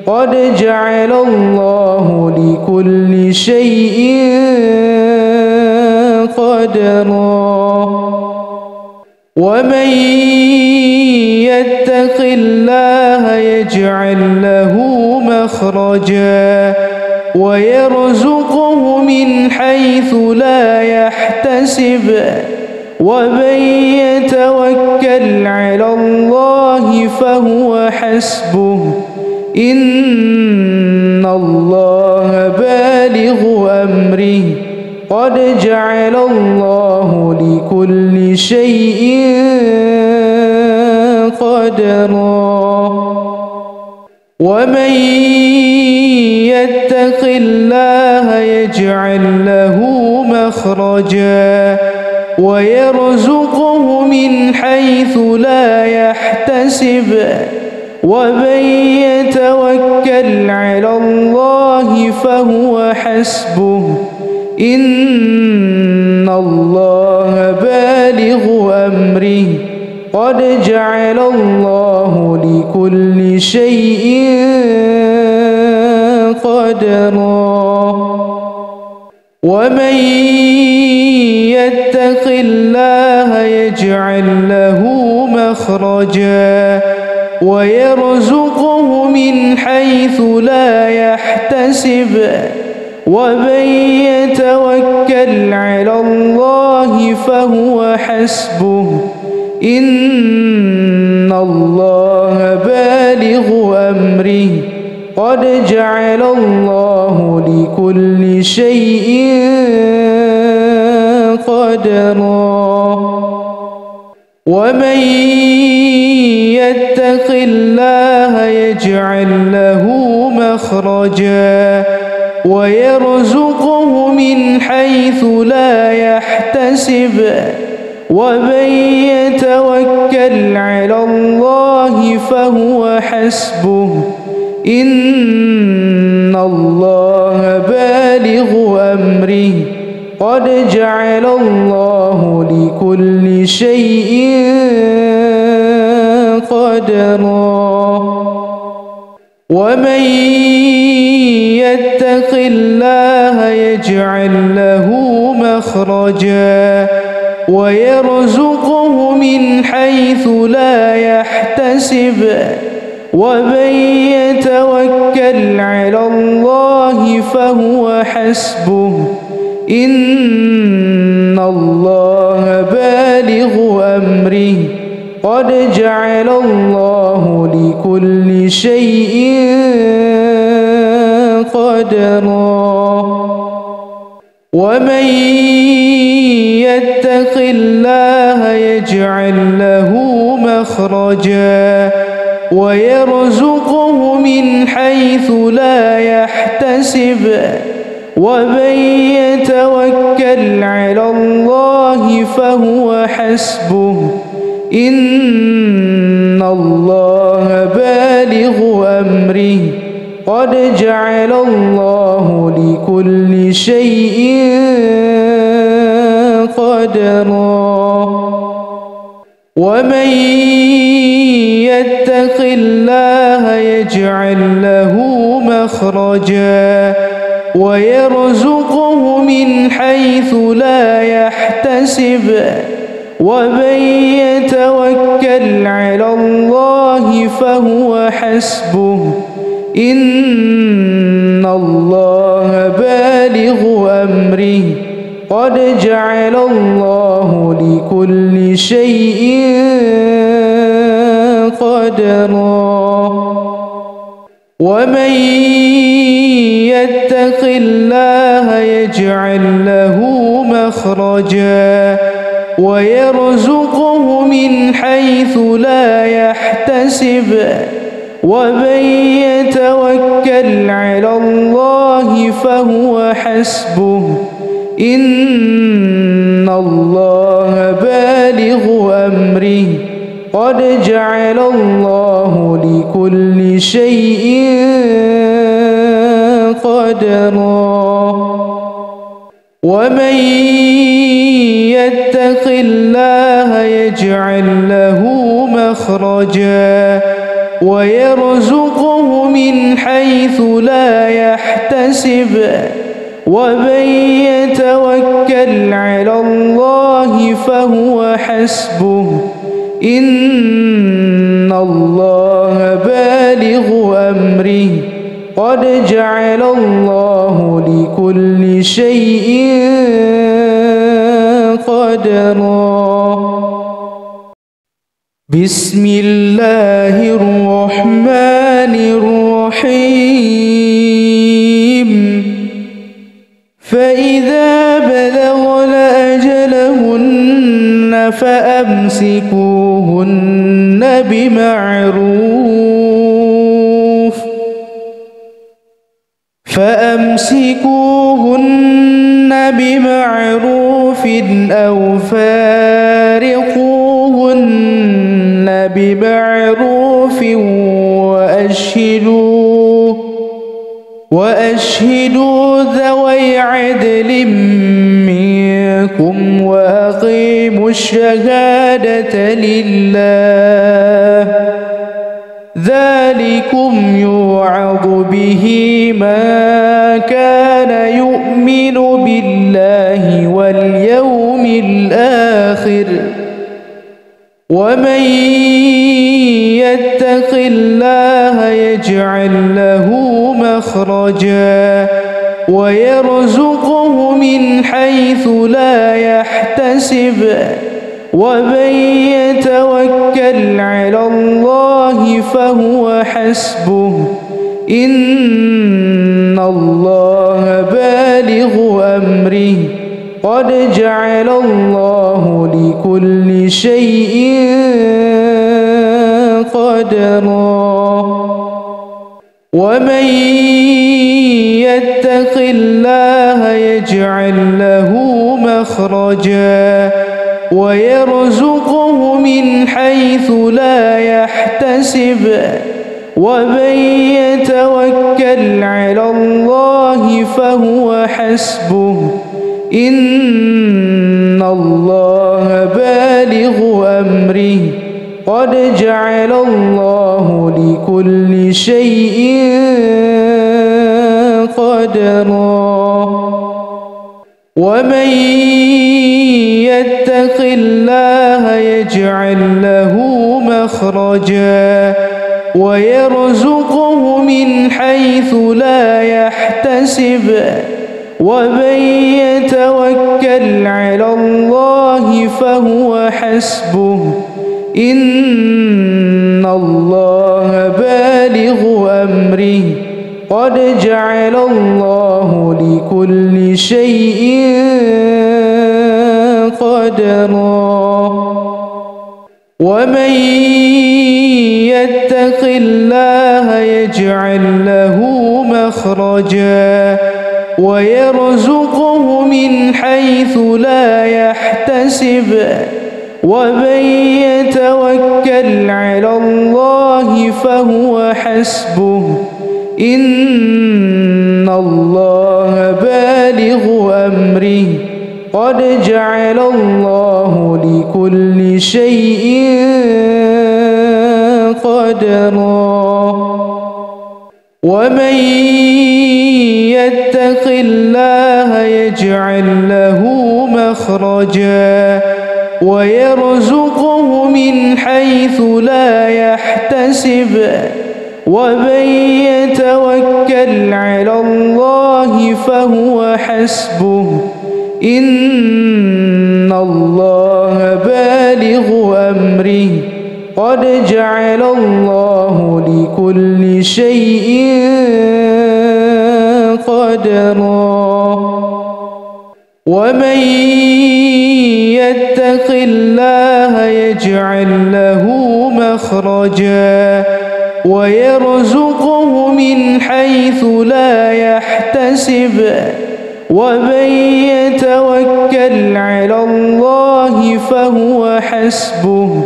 قد جعل الله لكل شيء قدرا. ومن يتق الله يجعل له مخرجا ويرزقه من حيث لا يحتسب، ومن يتوكل على الله فهو حسبه، إن الله بالغ أمره، قد جعل الله لكل شيء قدرا. ومن يتق الله يجعل له مخرجا ويرزقه من حيث لا يحتسب، ومن يتوكل على الله فهو حسبه، إن الله بالغ أمره، قد جعل الله لكل شيء قدرا. ومن يتق الله يجعل له مخرجا ويرزقه من حيث لا يحتسب، ومن يتوكل على الله فهو حسبه، إن الله بالغ أمره، قد جعل الله لكل شيء قدرا. ومن يتق الله يجعل له مخرجا ويرزقه من حيث لا يحتسب، ومن يتوكل على الله فهو حسبه، إن الله بالغ أمره، قد جعل الله لكل شيء قدرا. ومن يتق الله يجعل له مخرجا ويرزقه من حيث لا يحتسب، ومن يتوكل على الله فهو حسبه، إن الله بالغ أمره، قد جعل الله لكل شيء قدرا. ومن يتق الله يجعل له مخرجا ويرزقه من حيث لا يحتسب، ومن يتوكل على الله فهو حسبه، إن الله بالغ أمره قد جعل الله لكل شيء قدرا ومن يتق الله يجعل له مخرجا ويرزقه من حيث لا يحتسب ومن يتوكل على الله فهو حسبه إن الله بالغ أمره قد جعل الله لكل شيء قدرا ومن يتق الله يجعل له مخرجا ويرزقه من حيث لا يحتسب ومن يتوكل على الله فهو حسبه إن الله بالغ أمره قد جعل الله لكل شيء قدرا ومن يتق الله يجعل له مخرجا ويرزقه من حيث لا يحتسب ومن يتوكل على الله فهو حسبه إن الله بالغ أمره قد جعل الله لكل شيء قدرا بسم الله الرحمن الرحيم فإذا بلغن أجلهن فأمسكوهن بمعروف أو فارقوهن بمعروف وأشهدوا ذوي عدل منكم وأقيموا الشهادة لله ذلكم يوعظ به من كان يؤمن بالله واليوم الآخر ومن يتق الله يجعل له مخرجا ويرزقه من حيث لا يحتسب ومن يتوكل على الله فهو حسبه إن الله بالغ أمره قد جعل الله لكل شيء قدرا ومن يتق الله يجعل له مخرجا ويرزقه من حيث لا يحتسب ومن يتوكل على الله فهو حسبه إن الله بالغ أمره قد جعل الله لكل شيء قدرا ومن يتق الله يجعل له مخرجا ويرزقه من حيث لا يحتسب ومن يتوكل على الله فهو حسبه إن الله بالغ أمره قد جعل الله لكل شيء قدرا ومن يتق الله يجعل له مخرجا ويرزقه من حيث لا يحتسب ومن يتوكل على الله فهو حسبه إن الله بالغ أمره قد جعل الله لكل شيء قدرا ومن يتق الله يجعل له مخرجا ويرزقه من حيث لا يحتسب ومن يتوكل على الله فهو حسبه إن الله بالغ أمره قد جعل الله لكل شيء قدرا ومن يتق الله يجعل له مخرجا ويرزقه من حيث لا يحتسب ومن يتوكل على الله فهو حسبه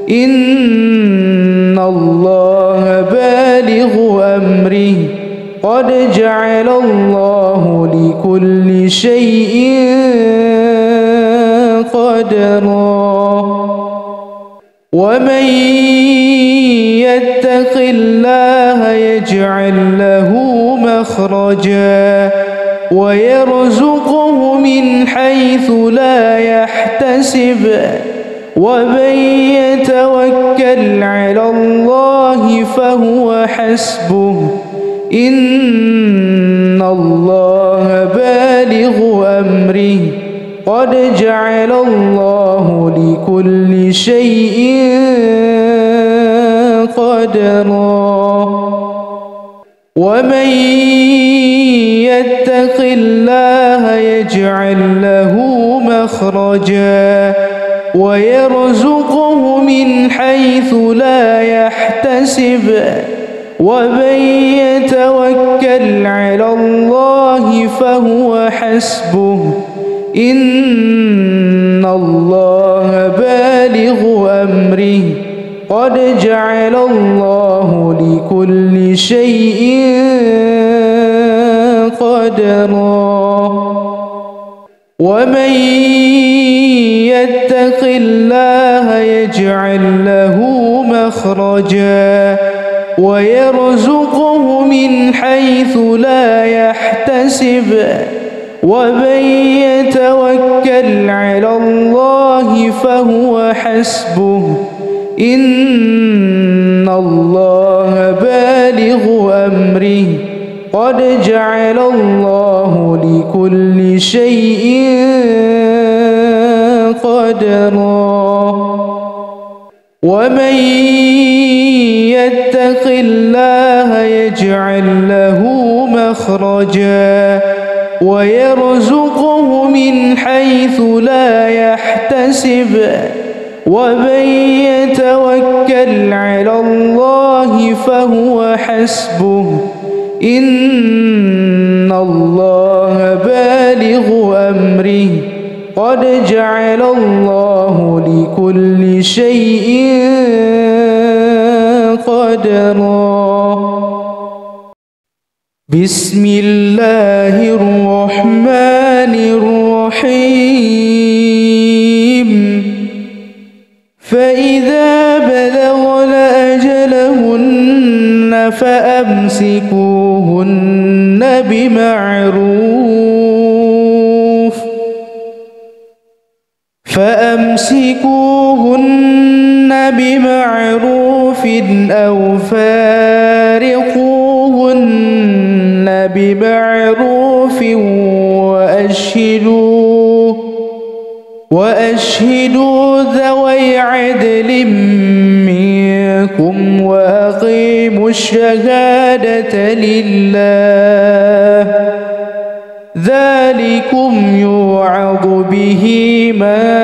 إن الله بالغ أمره قد جعل الله لكل شيء قدرا ومن يتق الله يجعل له مخرجا ويرزقه من حيث لا يحتسب ومن يتوكل على الله فهو حسبه إن الله بالغ أمره قد جعل الله لكل شيء قدرا ومن يتق الله يجعل له مخرجا ويرزقه من حيث لا يحتسب ومن يتوكل على الله فهو حسبه إن الله بالغ أمره قد جعل الله لكل شيء قدرا ومن يتق الله يجعل له مخرجا ويرزقه من حيث لا يحتسب ومن يتوكل على الله فهو حسبه إن الله بالغ أمره قد جعل الله لكل شيء قدرا ومن يتق الله يجعل له مخرجا ويرزقه من حيث لا يحتسب ومن يتوكل على الله فهو حسبه إن الله بالغ أمره قد جعل الله لكل شيء قدرا بسم الله الرحمن الرحيم فإذا بلغن أجلهن فأمسكوهن بمعروف أو فارقوهن بمعروف وأشهدوا ذوي عدل منكم وأقيموا الشهادة لله ذلكم يوعظ به من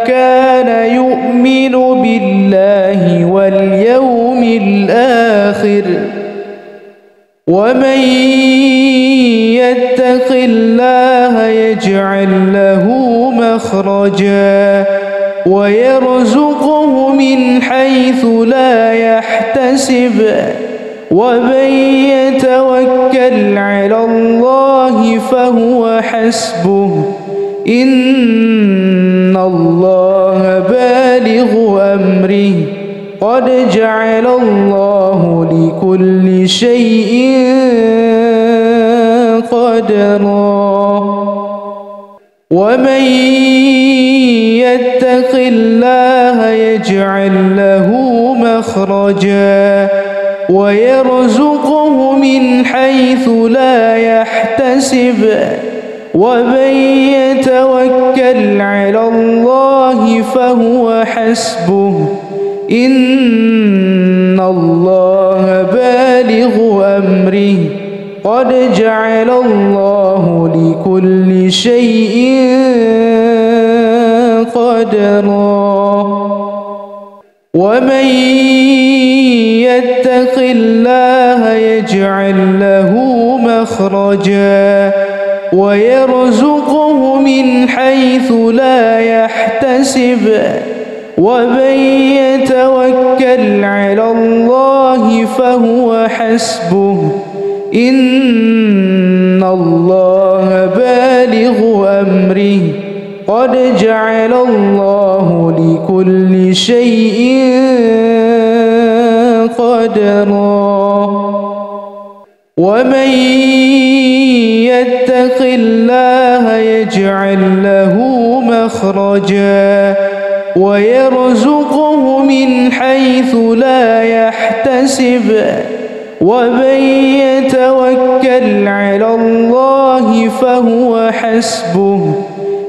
كان يؤمن بالله واليوم الآخر ومن يتق الله يجعل له مخرجا ويرزقه من حيث لا يحتسب ومن يتوكل على الله فهو حسبه إن الله بالغ أمره قد جعل الله لكل شيء قدرا ومن يتق الله يجعل له مخرجا ويرزقه من حيث لا يحتسب ومن يتوكل على الله فهو حسبه إن الله بالغ أمره قد جعل الله لكل شيء قدرا ومن يتق الله يجعل له مخرجا ويرزقه من حيث لا يحتسب ومن يتوكل على الله فهو حسبه إن الله بالغ أمره قد جعل الله لكل شيء قدرا ومن يتق الله يجعل له مخرجا ويرزقه من حيث لا يحتسب ومن يتوكل على الله فهو حسبه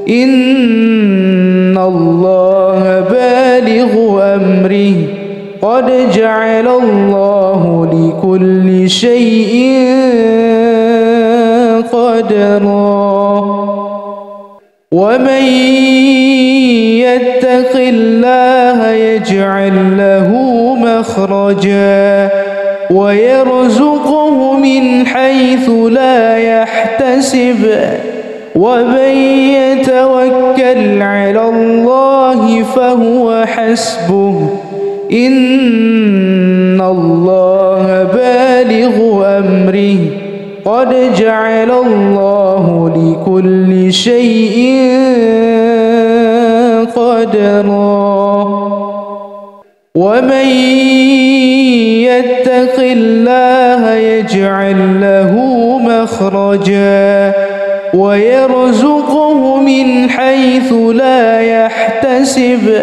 إن الله بالغ أمره قد جعل الله لكل شيء قدرا ومن يتق الله يجعل له مخرجا ويرزقه من حيث لا يحتسب ومن يتوكل على الله فهو حسبه إن الله بالغ أمره قد جعل الله لكل شيء قدرا ومن يتق الله يجعل له مخرجا ويرزقه من حيث لا يحتسب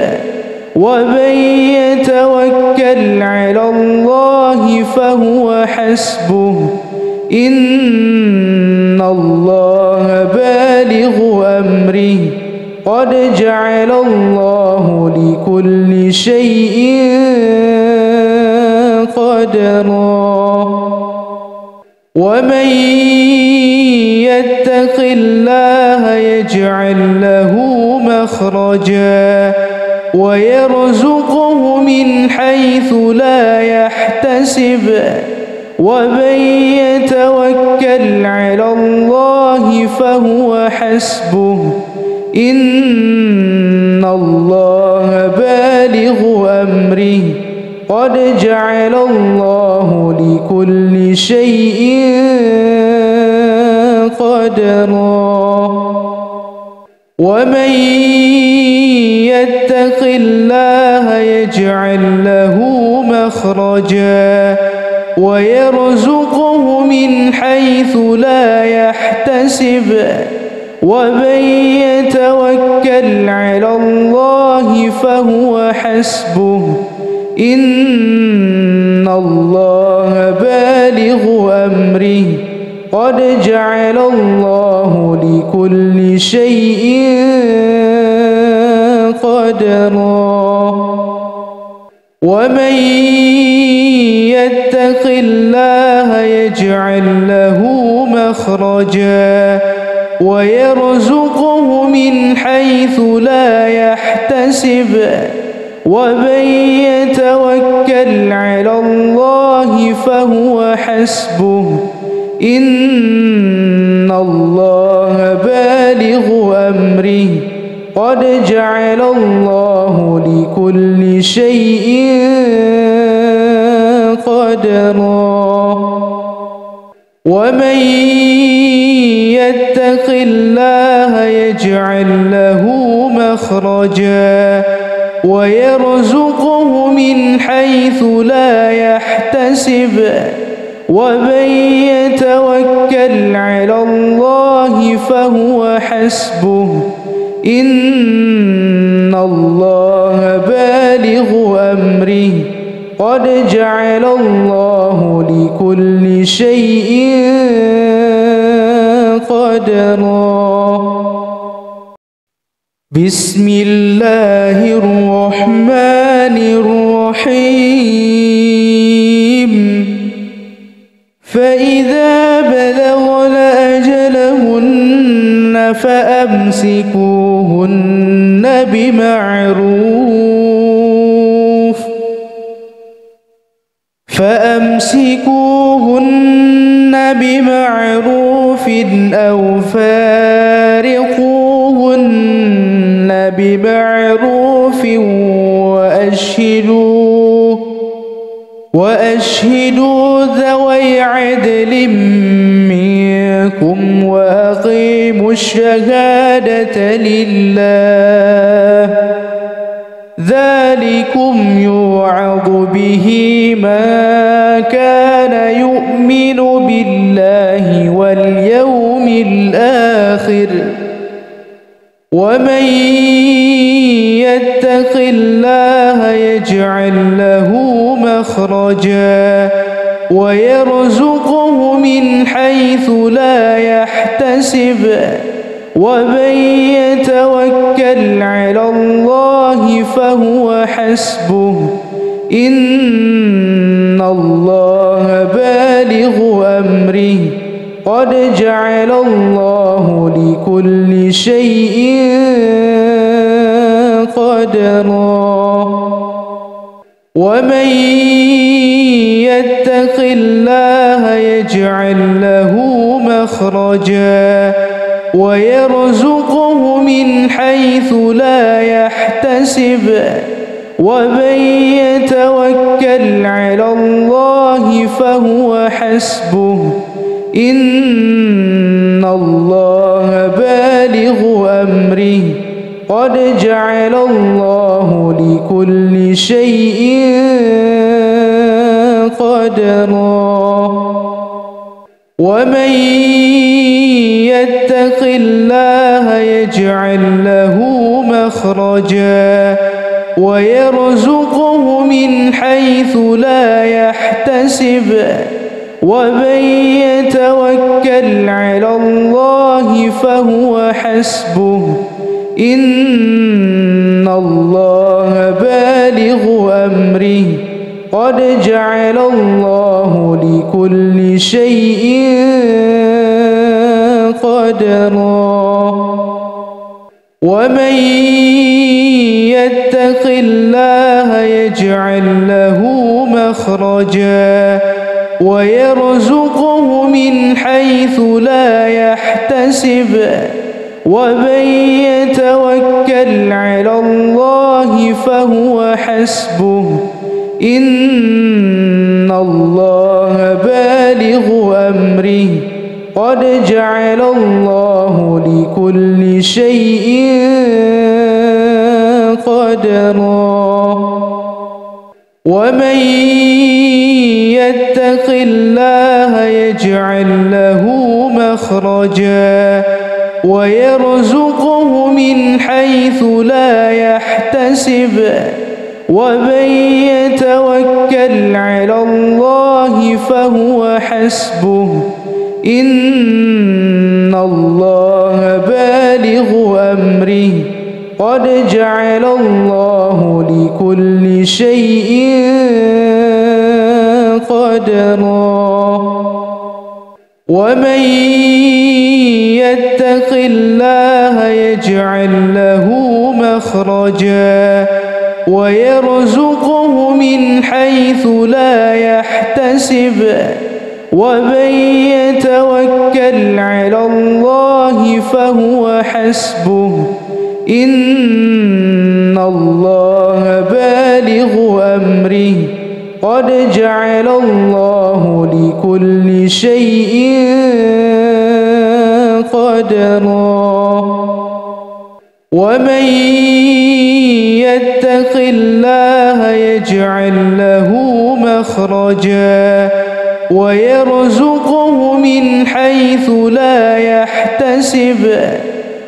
ومن يتوكل على الله فهو حسبه إن الله بالغ أمره قد جعل الله لكل شيء قدرا ومن يتق الله يجعل له مخرجا ويرزقه من حيث لا يحتسب ومن يتوكل على الله فهو حسبه إن الله بالغ أمره قد جعل الله لكل شيء قدرا ومن يتق الله يجعل له مخرجا ويرزقه من حيث لا يحتسب ومن يتوكل على الله فهو حسبه إن الله بالغ أمره قد جعل الله لكل شيء قدرا ومن يتق الله يجعل له مخرجا ويرزقه من حيث لا يحتسب ومن يتوكل على الله فهو حسبه إن الله بالغ أمره قد جعل الله لكل شيء قدرا ومن يتق الله يجعل له مخرجا ويرزقه من حيث لا يحتسب ومن يتوكل على الله فهو حسبه إن الله بالغ أمره قد جعل الله لكل شيء قدرا بسم الله الرحمن الرحيم فإذا بلغن أجلهن فأمسكوهن بمعروف أو فارقوهن بمعروف وأشهدوا ذوي عدل منكم وأقيموا الشهادة لله ذلكم يوعظ به من كان يؤمن بالله واليوم الآخر ومن يتق الله يجعل له مخرجا ويرزقه من حيث لا يحتسب ومن يتوكل على الله فهو حسبه إن الله بالغ أمره قد جعل الله لكل شيء قدرا ومن يتق الله يجعل له مخرجا ويرزقه من حيث لا يحتسب ومن يتوكل على الله فهو حسبه إن الله بالغ أمره قد جعل الله لكل شيء قدرا ومن يتق الله يجعل له مخرجا ويرزقه من حيث لا يحتسب ومن يتوكل على الله فهو حسبه إن الله بالغ أمره قد جعل الله لكل شيء قدرا ومن يتق الله يجعل له مخرجا ويرزقه من حيث لا يحتسب ومن يتوكل على الله فهو حسبه إن الله بالغ أمره قد جعل الله لكل شيء قدرا ومن يتق الله يجعل له مخرجا ويرزقه من حيث لا يحتسب ومن يتوكل على الله فهو حسبه إن الله بالغ أمره قد جعل الله لكل شيء قدرا ومن يتق الله يجعل له مخرجا ويرزقه من حيث لا يحتسب ومن يتوكل على الله فهو حسبه إن الله بالغ أمره قد جعل الله لكل شيء قدرا ومن يتق الله يجعل له مخرجا ويرزقه من حيث لا يحتسب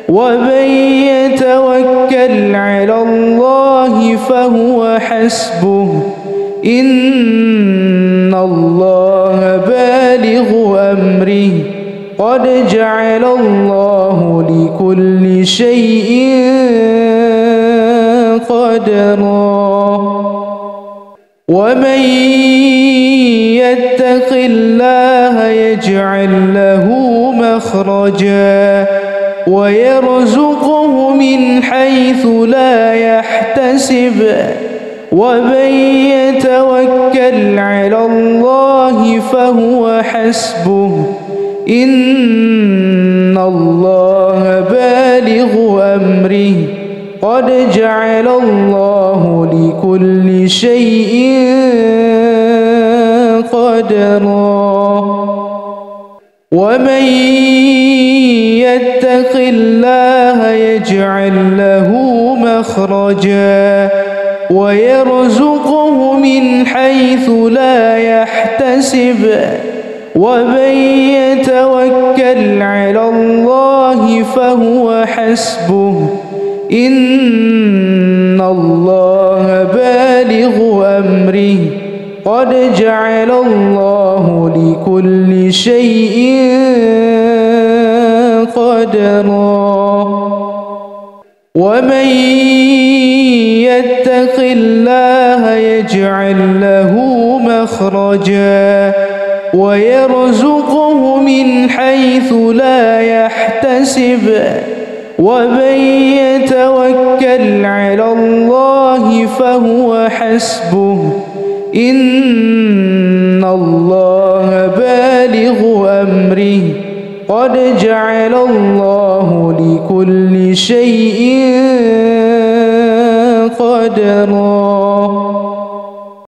ومن يتوكل على الله فهو حسبه إن الله بالغ أمره قد جعل الله لكل شيء قدرا ومن يتق الله يجعل له مخرجا ويرزقه من حيث لا يحتسب ومن يتوكل على الله فهو حسبه إن الله بالغ أمره قد جعل الله لكل شيء قدرا ومن يتق الله يجعل له مخرجا ويرزقه من حيث لا يحتسب ومن يتوكل على الله فهو حسبه إن الله بالغ أمره قد جعل الله لكل شيء قدرا ومن يتق الله يجعل له مخرجا ويرزقه من حيث لا يحتسب ومن يتوكل على الله فهو حسبه إن الله بالغ أمره قد جعل الله لكل شيء قدرا ومن يتق الله يجعل له مخرجا ويرزقه من حيث لا يحتسب ومن يتوكل على الله فهو حسبه إن الله بالغ أمره ومن يتق الله يجعل له مخرجا ويرزقه من حيث لا يحتسب ومن يتوكل على الله فهو حسبه إن الله بالغ أمره قد جعل الله لكل شيء قدرا